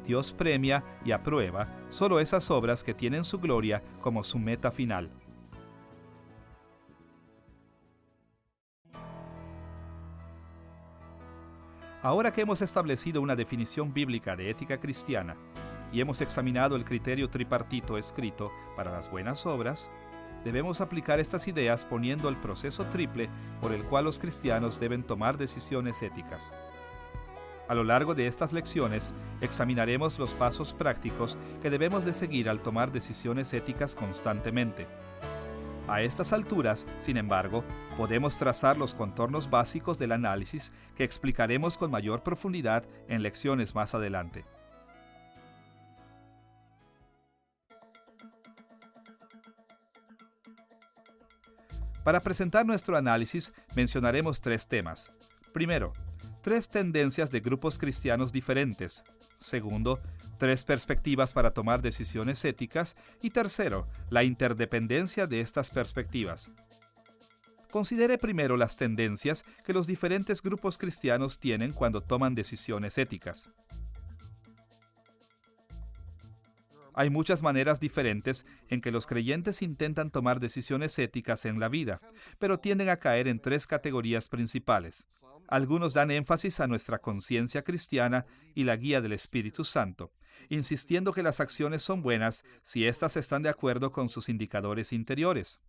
Speaker 1: Dios premia y aprueba solo esas obras que tienen su gloria como su meta final. Ahora que hemos establecido una definición bíblica de ética cristiana y hemos examinado el criterio tripartito escrito para las buenas obras, debemos aplicar estas ideas poniendo el proceso triple por el cual los cristianos deben tomar decisiones éticas. A lo largo de estas lecciones, examinaremos los pasos prácticos que debemos de seguir al tomar decisiones éticas constantemente. A estas alturas, sin embargo, podemos trazar los contornos básicos del análisis que explicaremos con mayor profundidad en lecciones más adelante. Para presentar nuestro análisis, mencionaremos 3 temas. Primero, 3 tendencias de grupos cristianos diferentes. Segundo, 3 perspectivas para tomar decisiones éticas. Y tercero, la interdependencia de estas perspectivas. Considere primero las tendencias que los diferentes grupos cristianos tienen cuando toman decisiones éticas. Hay muchas maneras diferentes en que los creyentes intentan tomar decisiones éticas en la vida, pero tienden a caer en 3 categorías principales. Algunos dan énfasis a nuestra conciencia cristiana y la guía del Espíritu Santo, insistiendo que las acciones son buenas si éstas están de acuerdo con sus indicadores interiores.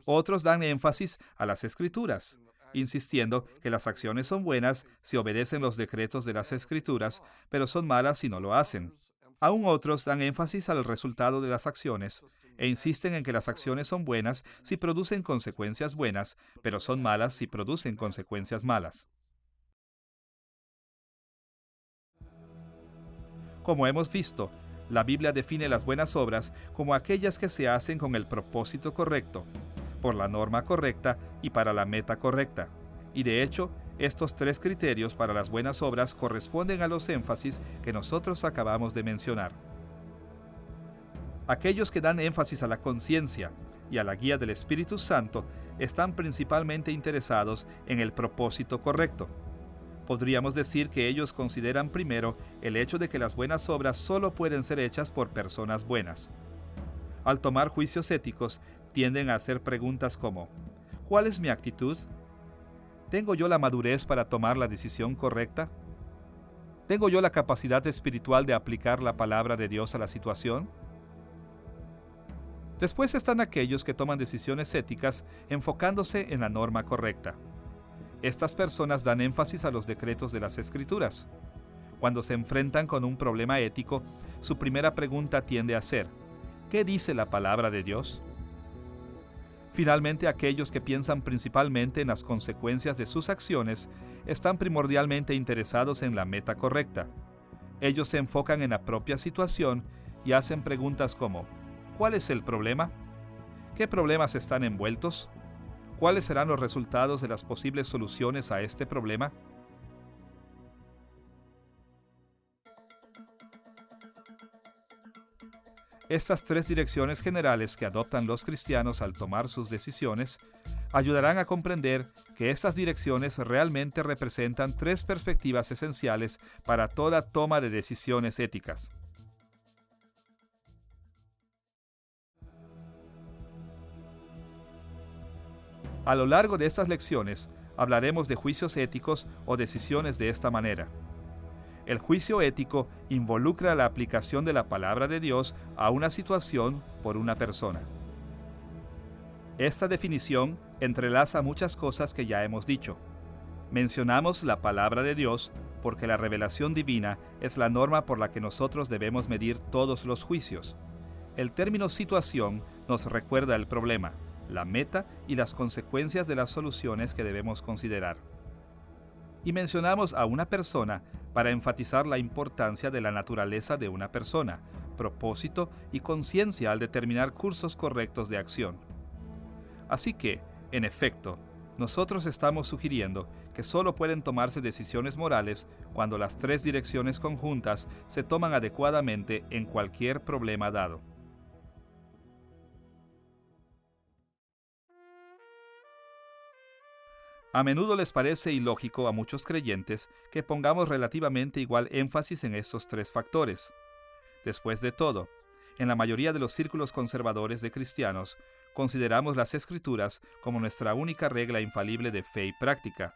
Speaker 1: Otros dan énfasis a las Escrituras, insistiendo que las acciones son buenas si obedecen los decretos de las Escrituras, pero son malas si no lo hacen. Aún otros dan énfasis al resultado de las acciones e insisten en que las acciones son buenas si producen consecuencias buenas, pero son malas si producen consecuencias malas. Como hemos visto, la Biblia define las buenas obras como aquellas que se hacen con el propósito correcto, por la norma correcta y para la meta correcta. Y de hecho, estos 3 criterios para las buenas obras corresponden a los énfasis que nosotros acabamos de mencionar. Aquellos que dan énfasis a la conciencia y a la guía del Espíritu Santo están principalmente interesados en el propósito correcto. Podríamos decir que ellos consideran primero el hecho de que las buenas obras solo pueden ser hechas por personas buenas. Al tomar juicios éticos, tienden a hacer preguntas como: ¿cuál es mi actitud? ¿Tengo yo la madurez para tomar la decisión correcta? ¿Tengo yo la capacidad espiritual de aplicar la palabra de Dios a la situación? Después están aquellos que toman decisiones éticas enfocándose en la norma correcta. Estas personas dan énfasis a los decretos de las Escrituras. Cuando se enfrentan con un problema ético, su primera pregunta tiende a ser: ¿qué dice la palabra de Dios? Finalmente, aquellos que piensan principalmente en las consecuencias de sus acciones están primordialmente interesados en la meta correcta. Ellos se enfocan en la propia situación y hacen preguntas como: ¿cuál es el problema? ¿Qué problemas están envueltos? ¿Cuáles serán los resultados de las posibles soluciones a este problema? Estas tres direcciones generales que adoptan los cristianos al tomar sus decisiones ayudarán a comprender que estas direcciones realmente representan tres perspectivas esenciales para toda toma de decisiones éticas. A lo largo de estas lecciones, hablaremos de juicios éticos o decisiones de esta manera. El juicio ético involucra la aplicación de la palabra de Dios a una situación por una persona. Esta definición entrelaza muchas cosas que ya hemos dicho. Mencionamos la palabra de Dios porque la revelación divina es la norma por la que nosotros debemos medir todos los juicios. El término situación nos recuerda el problema, la meta y las consecuencias de las soluciones que debemos considerar. Y mencionamos a una persona para enfatizar la importancia de la naturaleza de una persona, propósito y conciencia al determinar cursos correctos de acción. Así que, en efecto, nosotros estamos sugiriendo que solo pueden tomarse decisiones morales cuando las tres direcciones conjuntas se toman adecuadamente en cualquier problema dado. A menudo les parece ilógico a muchos creyentes que pongamos relativamente igual énfasis en estos tres factores. Después de todo, en la mayoría de los círculos conservadores de cristianos, consideramos las Escrituras como nuestra única regla infalible de fe y práctica.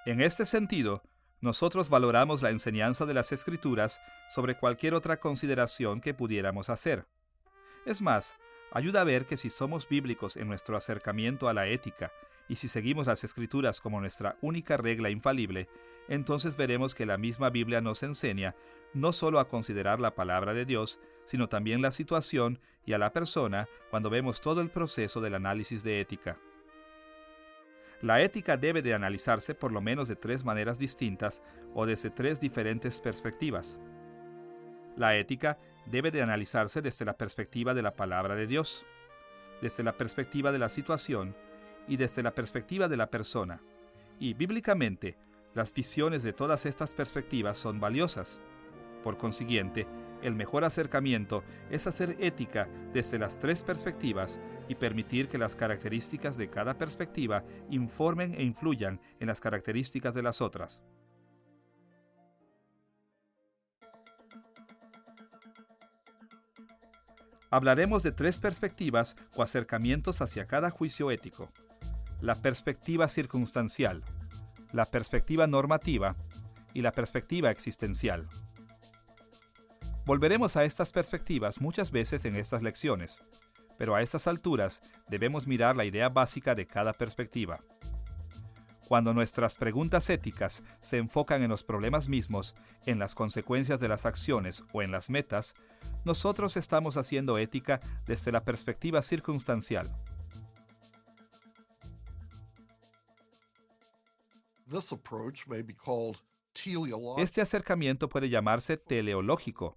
Speaker 1: En este sentido, nosotros valoramos la enseñanza de las Escrituras sobre cualquier otra consideración que pudiéramos hacer. Es más, ayuda a ver que si somos bíblicos en nuestro acercamiento a la ética y si seguimos las Escrituras como nuestra única regla infalible, entonces veremos que la misma Biblia nos enseña no solo a considerar la palabra de Dios, sino también la situación y a la persona cuando vemos todo el proceso del análisis de ética. La ética debe de analizarse por lo menos de tres maneras distintas o desde tres diferentes perspectivas. La ética debe de analizarse desde la perspectiva de la palabra de Dios, desde la perspectiva de la situación y desde la perspectiva de la persona. Y bíblicamente, las visiones de todas estas perspectivas son valiosas. Por consiguiente, el mejor acercamiento es hacer ética desde las tres perspectivas y permitir que las características de cada perspectiva informen e influyan en las características de las otras. Hablaremos de tres perspectivas o acercamientos hacia cada juicio ético: la perspectiva circunstancial, la perspectiva normativa y la perspectiva existencial. Volveremos a estas perspectivas muchas veces en estas lecciones, pero a estas alturas debemos mirar la idea básica de cada perspectiva. Cuando nuestras preguntas éticas se enfocan en los problemas mismos, en las consecuencias de las acciones o en las metas, nosotros estamos haciendo ética desde la perspectiva circunstancial. Este acercamiento puede llamarse teleológico,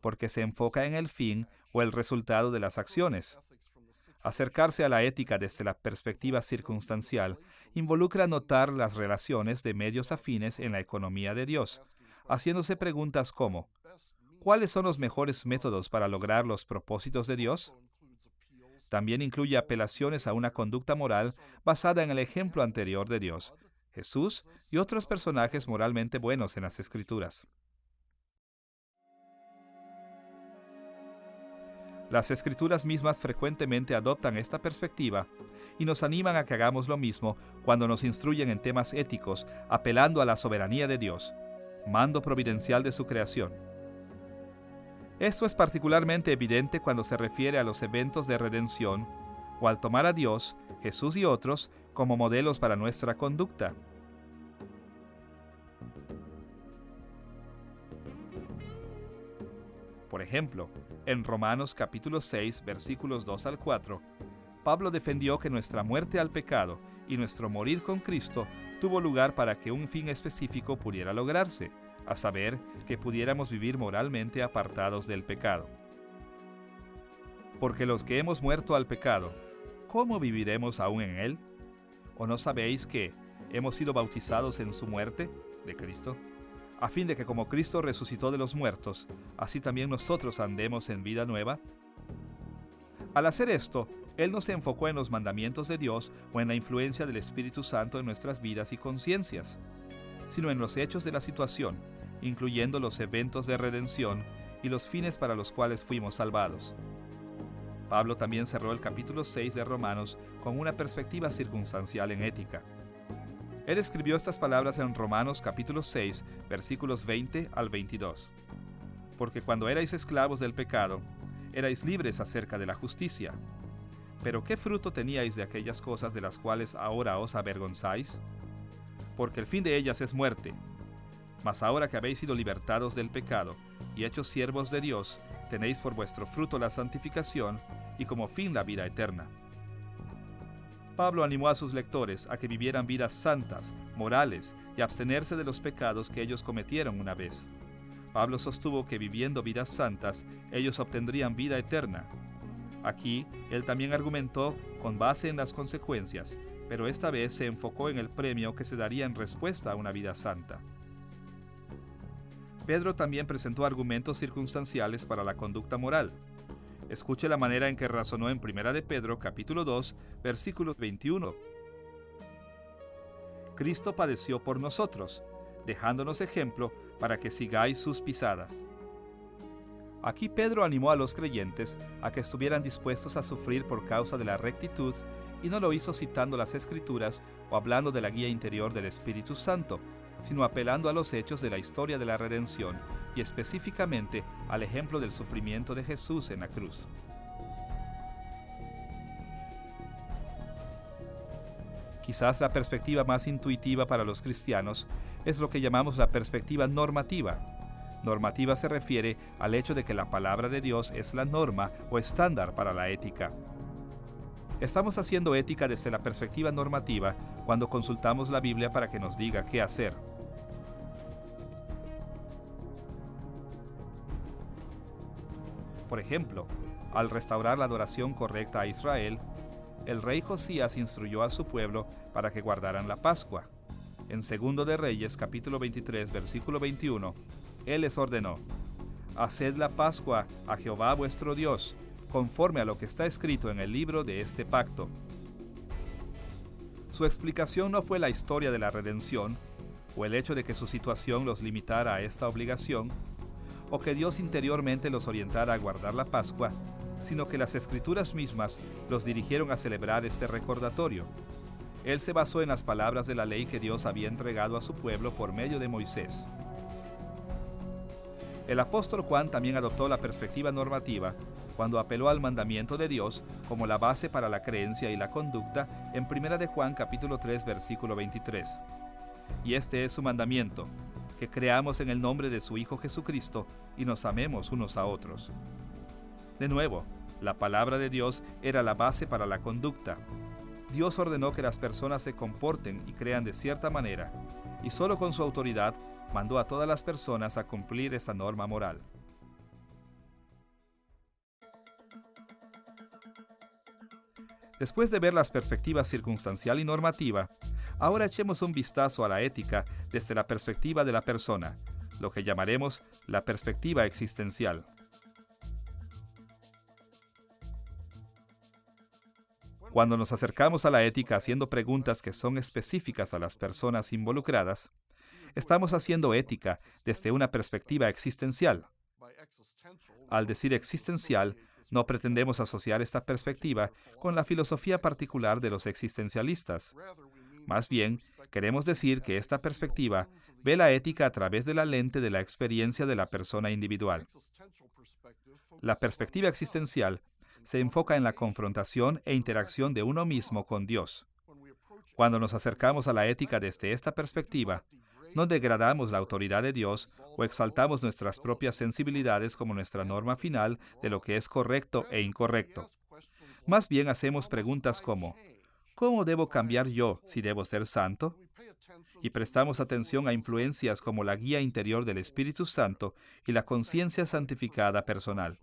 Speaker 1: porque se enfoca en el fin o el resultado de las acciones. Acercarse a la ética desde la perspectiva circunstancial involucra notar las relaciones de medios afines en la economía de Dios, haciéndose preguntas como: ¿cuáles son los mejores métodos para lograr los propósitos de Dios? También incluye apelaciones a una conducta moral basada en el ejemplo anterior de Dios, Jesús y otros personajes moralmente buenos en las Escrituras. Las Escrituras mismas frecuentemente adoptan esta perspectiva y nos animan a que hagamos lo mismo cuando nos instruyen en temas éticos, apelando a la soberanía de Dios, mando providencial de su creación. Esto es particularmente evidente cuando se refiere a los eventos de redención o al tomar a Dios, Jesús y otros como modelos para nuestra conducta. Por ejemplo, en Romanos capítulo 6, versículos 2 al 4, Pablo defendió que nuestra muerte al pecado y nuestro morir con Cristo tuvo lugar para que un fin específico pudiera lograrse, a saber, que pudiéramos vivir moralmente apartados del pecado. Porque los que hemos muerto al pecado, ¿cómo viviremos aún en él? ¿O no sabéis que hemos sido bautizados en su muerte de Cristo? A fin de que como Cristo resucitó de los muertos, así también nosotros andemos en vida nueva. Al hacer esto, Él no se enfocó en los mandamientos de Dios o en la influencia del Espíritu Santo en nuestras vidas y conciencias, sino en los hechos de la situación, incluyendo los eventos de redención y los fines para los cuales fuimos salvados. Pablo también cerró el capítulo 6 de Romanos con una perspectiva circunstancial en ética. Él escribió estas palabras en Romanos capítulo 6, versículos 20 al 22. Porque cuando erais esclavos del pecado, erais libres acerca de la justicia. Pero ¿qué fruto teníais de aquellas cosas de las cuales ahora os avergonzáis? Porque el fin de ellas es muerte. Mas ahora que habéis sido libertados del pecado y hechos siervos de Dios, tenéis por vuestro fruto la santificación y como fin la vida eterna. Pablo animó a sus lectores a que vivieran vidas santas, morales y abstenerse de los pecados que ellos cometieron una vez. Pablo sostuvo que viviendo vidas santas, ellos obtendrían vida eterna. Aquí, él también argumentó con base en las consecuencias, pero esta vez se enfocó en el premio que se daría en respuesta a una vida santa. Pedro también presentó argumentos circunstanciales para la conducta moral. Escuche la manera en que razonó en 1 de Pedro, capítulo 2, versículo 21. Cristo padeció por nosotros, dejándonos ejemplo para que sigáis sus pisadas. Aquí Pedro animó a los creyentes a que estuvieran dispuestos a sufrir por causa de la rectitud y no lo hizo citando las Escrituras o hablando de la guía interior del Espíritu Santo, sino apelando a los hechos de la historia de la redención y específicamente al ejemplo del sufrimiento de Jesús en la cruz. Quizás la perspectiva más intuitiva para los cristianos es lo que llamamos la perspectiva normativa. Normativa se refiere al hecho de que la palabra de Dios es la norma o estándar para la ética. Estamos haciendo ética desde la perspectiva normativa cuando consultamos la Biblia para que nos diga qué hacer. Por ejemplo, al restaurar la adoración correcta a Israel, el rey Josías instruyó a su pueblo para que guardaran la Pascua. En 2 de Reyes, capítulo 23, versículo 21, él les ordenó: Haced la Pascua a Jehová vuestro Dios, conforme a lo que está escrito en el libro de este pacto. Su explicación no fue la historia de la redención, o el hecho de que su situación los limitara a esta obligación, o que Dios interiormente los orientara a guardar la Pascua, sino que las Escrituras mismas los dirigieron a celebrar este recordatorio. Él se basó en las palabras de la ley que Dios había entregado a su pueblo por medio de Moisés. El apóstol Juan también adoptó la perspectiva normativa cuando apeló al mandamiento de Dios como la base para la creencia y la conducta en 1 de Juan capítulo 3 versículo 23. Y este es su mandamiento, que creamos en el nombre de su Hijo Jesucristo y nos amemos unos a otros. De nuevo, la palabra de Dios era la base para la conducta. Dios ordenó que las personas se comporten y crean de cierta manera, y solo con su autoridad mandó a todas las personas a cumplir esta norma moral. Después de ver las perspectivas circunstancial y normativa, ahora echemos un vistazo a la ética desde la perspectiva de la persona, lo que llamaremos la perspectiva existencial. Cuando nos acercamos a la ética haciendo preguntas que son específicas a las personas involucradas, estamos haciendo ética desde una perspectiva existencial. Al decir existencial, no pretendemos asociar esta perspectiva con la filosofía particular de los existencialistas. Más bien, queremos decir que esta perspectiva ve la ética a través de la lente de la experiencia de la persona individual. La perspectiva existencial se enfoca en la confrontación e interacción de uno mismo con Dios. Cuando nos acercamos a la ética desde esta perspectiva, no degradamos la autoridad de Dios o exaltamos nuestras propias sensibilidades como nuestra norma final de lo que es correcto e incorrecto. Más bien hacemos preguntas como, ¿cómo debo cambiar yo si debo ser santo? Y prestamos atención a influencias como la guía interior del Espíritu Santo y la conciencia santificada personal.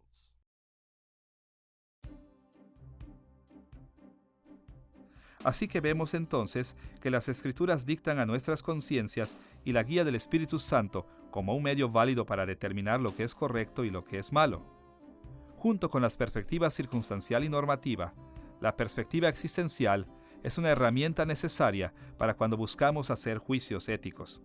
Speaker 1: Así que vemos entonces que las Escrituras dictan a nuestras conciencias y la guía del Espíritu Santo como un medio válido para determinar lo que es correcto y lo que es malo. Junto con las perspectivas circunstancial y normativa, la perspectiva existencial es una herramienta necesaria para cuando buscamos hacer juicios éticos.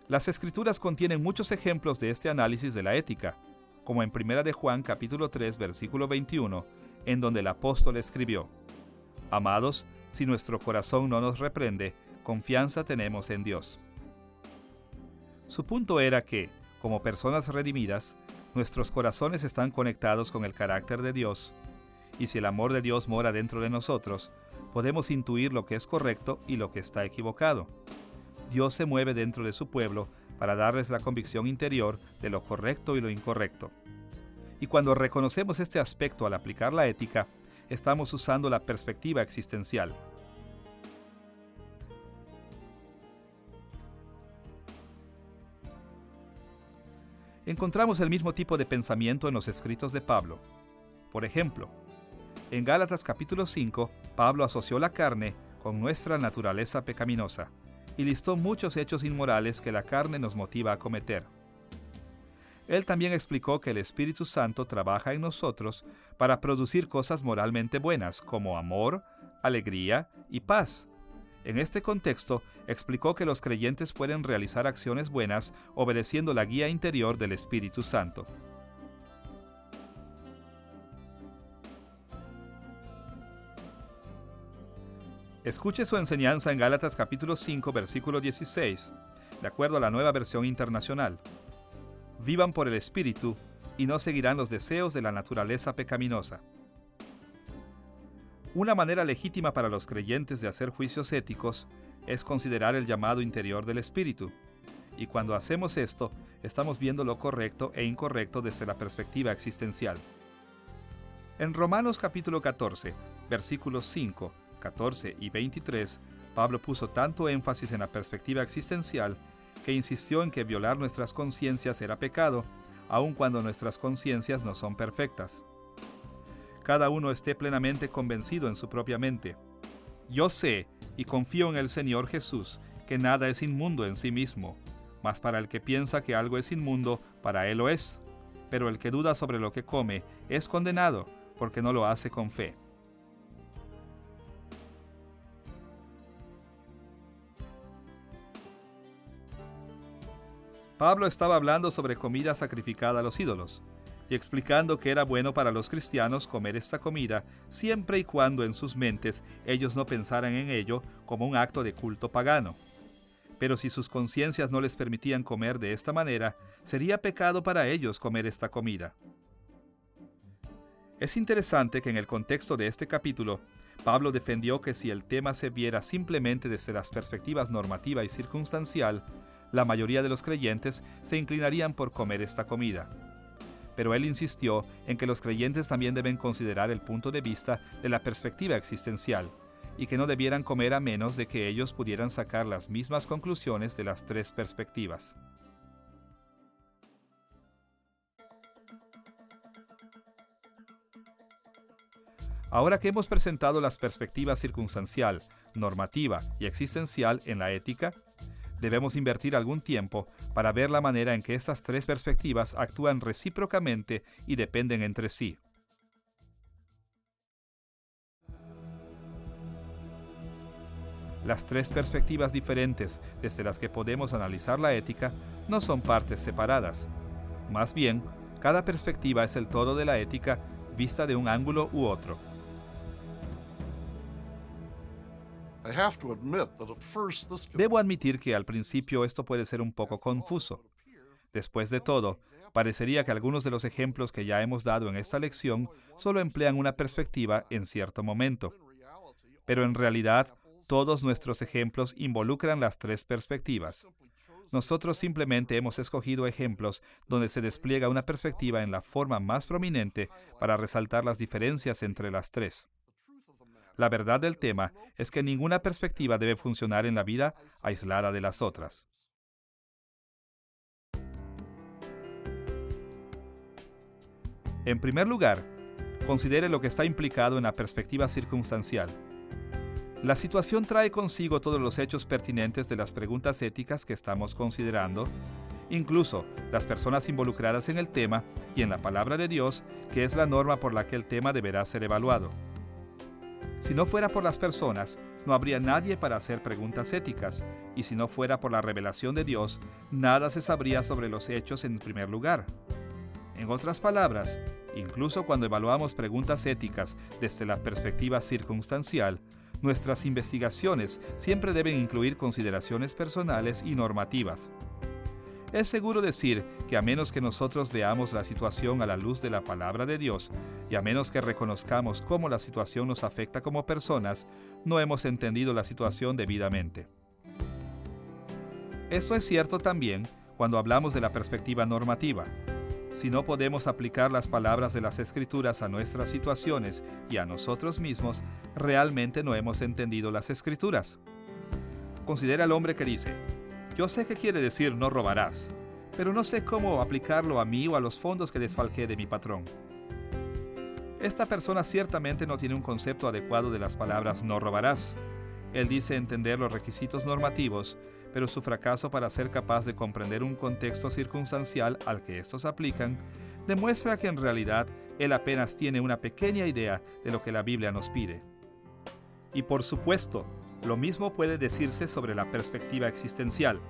Speaker 1: Las Escrituras contienen muchos ejemplos de este análisis de la ética, como en 1 de Juan capítulo 3, versículo 21, en donde el apóstol escribió: Amados, si nuestro corazón no nos reprende, confianza tenemos en Dios. Su punto era que, como personas redimidas, nuestros corazones están conectados con el carácter de Dios, y si el amor de Dios mora dentro de nosotros, podemos intuir lo que es correcto y lo que está equivocado. Dios se mueve dentro de su pueblo para darles la convicción interior de lo correcto y lo incorrecto. Y cuando reconocemos este aspecto al aplicar la ética, estamos usando la perspectiva existencial. Encontramos el mismo tipo de pensamiento en los escritos de Pablo. Por ejemplo, en Gálatas capítulo 5, Pablo asoció la carne con nuestra naturaleza pecaminosa y listó muchos hechos inmorales que la carne nos motiva a cometer. Él también explicó que el Espíritu Santo trabaja en nosotros para producir cosas moralmente buenas, como amor, alegría y paz. En este contexto, explicó que los creyentes pueden realizar acciones buenas obedeciendo la guía interior del Espíritu Santo. Escuche su enseñanza en Gálatas capítulo 5, versículo 16, de acuerdo a la Nueva Versión Internacional. Vivan por el Espíritu y no seguirán los deseos de la naturaleza pecaminosa. Una manera legítima para los creyentes de hacer juicios éticos es considerar el llamado interior del Espíritu. Y cuando hacemos esto, estamos viendo lo correcto e incorrecto desde la perspectiva existencial. En Romanos capítulo 14, versículos 5, 14 y 23, Pablo puso tanto énfasis en la perspectiva existencial que insistió en que violar nuestras conciencias era pecado, aun cuando nuestras conciencias no son perfectas. Cada uno esté plenamente convencido en su propia mente. Yo sé y confío en el Señor Jesús que nada es inmundo en sí mismo, mas para el que piensa que algo es inmundo, para él lo es. Pero el que duda sobre lo que come es condenado, porque no lo hace con fe. Pablo estaba hablando sobre comida sacrificada a los ídolos, y explicando que era bueno para los cristianos comer esta comida siempre y cuando en sus mentes ellos no pensaran en ello como un acto de culto pagano. Pero si sus conciencias no les permitían comer de esta manera, sería pecado para ellos comer esta comida. Es interesante que en el contexto de este capítulo, Pablo defendió que si el tema se viera simplemente desde las perspectivas normativa y circunstancial, la mayoría de los creyentes se inclinarían por comer esta comida. Pero él insistió en que los creyentes también deben considerar el punto de vista de la perspectiva existencial, y que no debieran comer a menos de que ellos pudieran sacar las mismas conclusiones de las tres perspectivas. Ahora que hemos presentado las perspectivas circunstancial, normativa y existencial en la ética, debemos invertir algún tiempo para ver la manera en que estas tres perspectivas actúan recíprocamente y dependen entre sí. Las tres perspectivas diferentes desde las que podemos analizar la ética no son partes separadas. Más bien, cada perspectiva es el todo de la ética vista de un ángulo u otro. Debo admitir que al principio esto puede ser un poco confuso. Después de todo, parecería que algunos de los ejemplos que ya hemos dado en esta lección solo emplean una perspectiva en cierto momento. Pero en realidad, todos nuestros ejemplos involucran las tres perspectivas. Nosotros simplemente hemos escogido ejemplos donde se despliega una perspectiva en la forma más prominente para resaltar las diferencias entre las tres. La verdad del tema es que ninguna perspectiva debe funcionar en la vida aislada de las otras. En primer lugar, considere lo que está implicado en la perspectiva circunstancial. La situación trae consigo todos los hechos pertinentes de las preguntas éticas que estamos considerando, incluso las personas involucradas en el tema y en la palabra de Dios, que es la norma por la que el tema deberá ser evaluado. Si no fuera por las personas, no habría nadie para hacer preguntas éticas, y si no fuera por la revelación de Dios, nada se sabría sobre los hechos en primer lugar. En otras palabras, incluso cuando evaluamos preguntas éticas desde la perspectiva circunstancial, nuestras investigaciones siempre deben incluir consideraciones personales y normativas. Es seguro decir que a menos que nosotros veamos la situación a la luz de la palabra de Dios, y a menos que reconozcamos cómo la situación nos afecta como personas, no hemos entendido la situación debidamente. Esto es cierto también cuando hablamos de la perspectiva normativa. Si no podemos aplicar las palabras de las Escrituras a nuestras situaciones y a nosotros mismos, realmente no hemos entendido las Escrituras. Considera al hombre que dice: yo sé qué quiere decir no robarás, pero no sé cómo aplicarlo a mí o a los fondos que desfalqué de mi patrón. Esta persona ciertamente no tiene un concepto adecuado de las palabras no robarás. Él dice entender los requisitos normativos, pero su fracaso para ser capaz de comprender un contexto circunstancial al que estos aplican, demuestra que en realidad él apenas tiene una pequeña idea de lo que la Biblia nos pide. Y por supuesto, lo mismo puede decirse sobre la perspectiva existencial.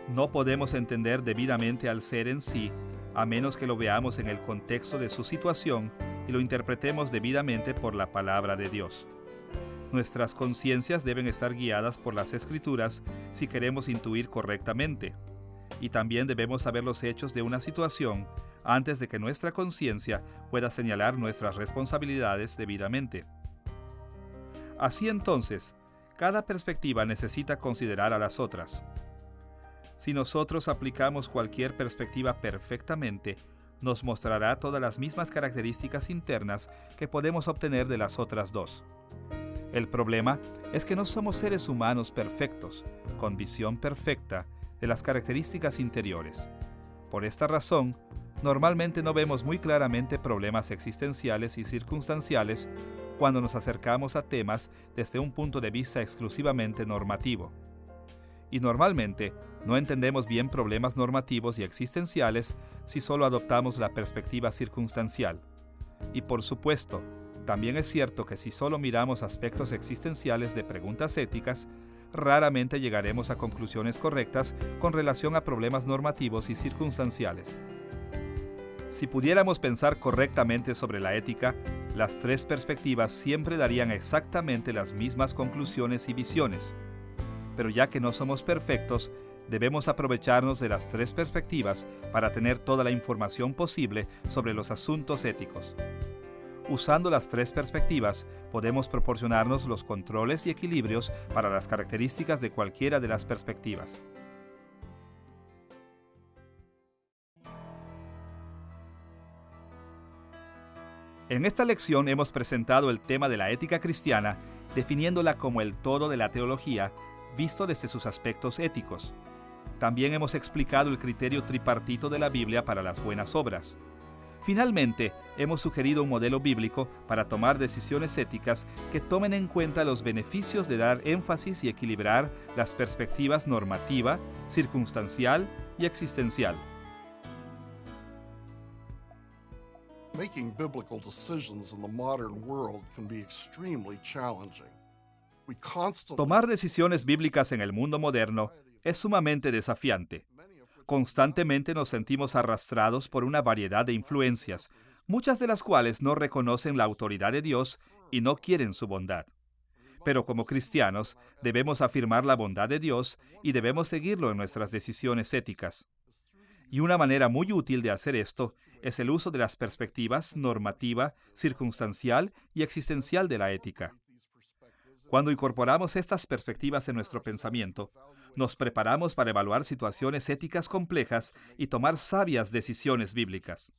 Speaker 1: No podemos entender debidamente al ser en sí, a menos que lo veamos en el contexto de su situación y lo interpretemos debidamente por la palabra de Dios. Nuestras conciencias deben estar guiadas por las Escrituras si queremos intuir correctamente, y también debemos saber los hechos de una situación antes de que nuestra conciencia pueda señalar nuestras responsabilidades debidamente. Así entonces, cada perspectiva necesita considerar a las otras. Si nosotros aplicamos cualquier perspectiva perfectamente, nos mostrará todas las mismas características internas que podemos obtener de las otras dos. El problema es que no somos seres humanos perfectos, con visión perfecta de las características interiores. Por esta razón, normalmente no vemos muy claramente problemas existenciales y circunstanciales cuando nos acercamos a temas desde un punto de vista exclusivamente normativo. Y normalmente no entendemos bien problemas normativos y existenciales si solo adoptamos la perspectiva circunstancial. Y por supuesto, también es cierto que si solo miramos aspectos existenciales de preguntas éticas, raramente llegaremos a conclusiones correctas con relación a problemas normativos y circunstanciales. Si pudiéramos pensar correctamente sobre la ética, las tres perspectivas siempre darían exactamente las mismas conclusiones y visiones. Pero ya que no somos perfectos, debemos aprovecharnos de las tres perspectivas para tener toda la información posible sobre los asuntos éticos. Usando las tres perspectivas, podemos proporcionarnos los controles y equilibrios para las características de cualquiera de las perspectivas. En esta lección hemos presentado el tema de la ética cristiana, definiéndola como el todo de la teología, visto desde sus aspectos éticos. También hemos explicado el criterio tripartito de la Biblia para las buenas obras. Finalmente, hemos sugerido un modelo bíblico para tomar decisiones éticas que tomen en cuenta los beneficios de dar énfasis y equilibrar las perspectivas normativa, circunstancial y existencial.
Speaker 2: Making biblical decisions in the modern world can be extremely challenging. We constantly
Speaker 1: Tomar decisiones bíblicas en el mundo moderno es sumamente desafiante. Constantemente nos sentimos arrastrados por una variedad de influencias, muchas de las cuales no reconocen la autoridad de Dios y no quieren su bondad. Pero como cristianos, debemos afirmar la bondad de Dios y debemos seguirlo en nuestras decisiones éticas. Y una manera muy útil de hacer esto es el uso de las perspectivas normativa, circunstancial y existencial de la ética. Cuando incorporamos estas perspectivas en nuestro pensamiento, nos preparamos para evaluar situaciones éticas complejas y tomar sabias decisiones bíblicas.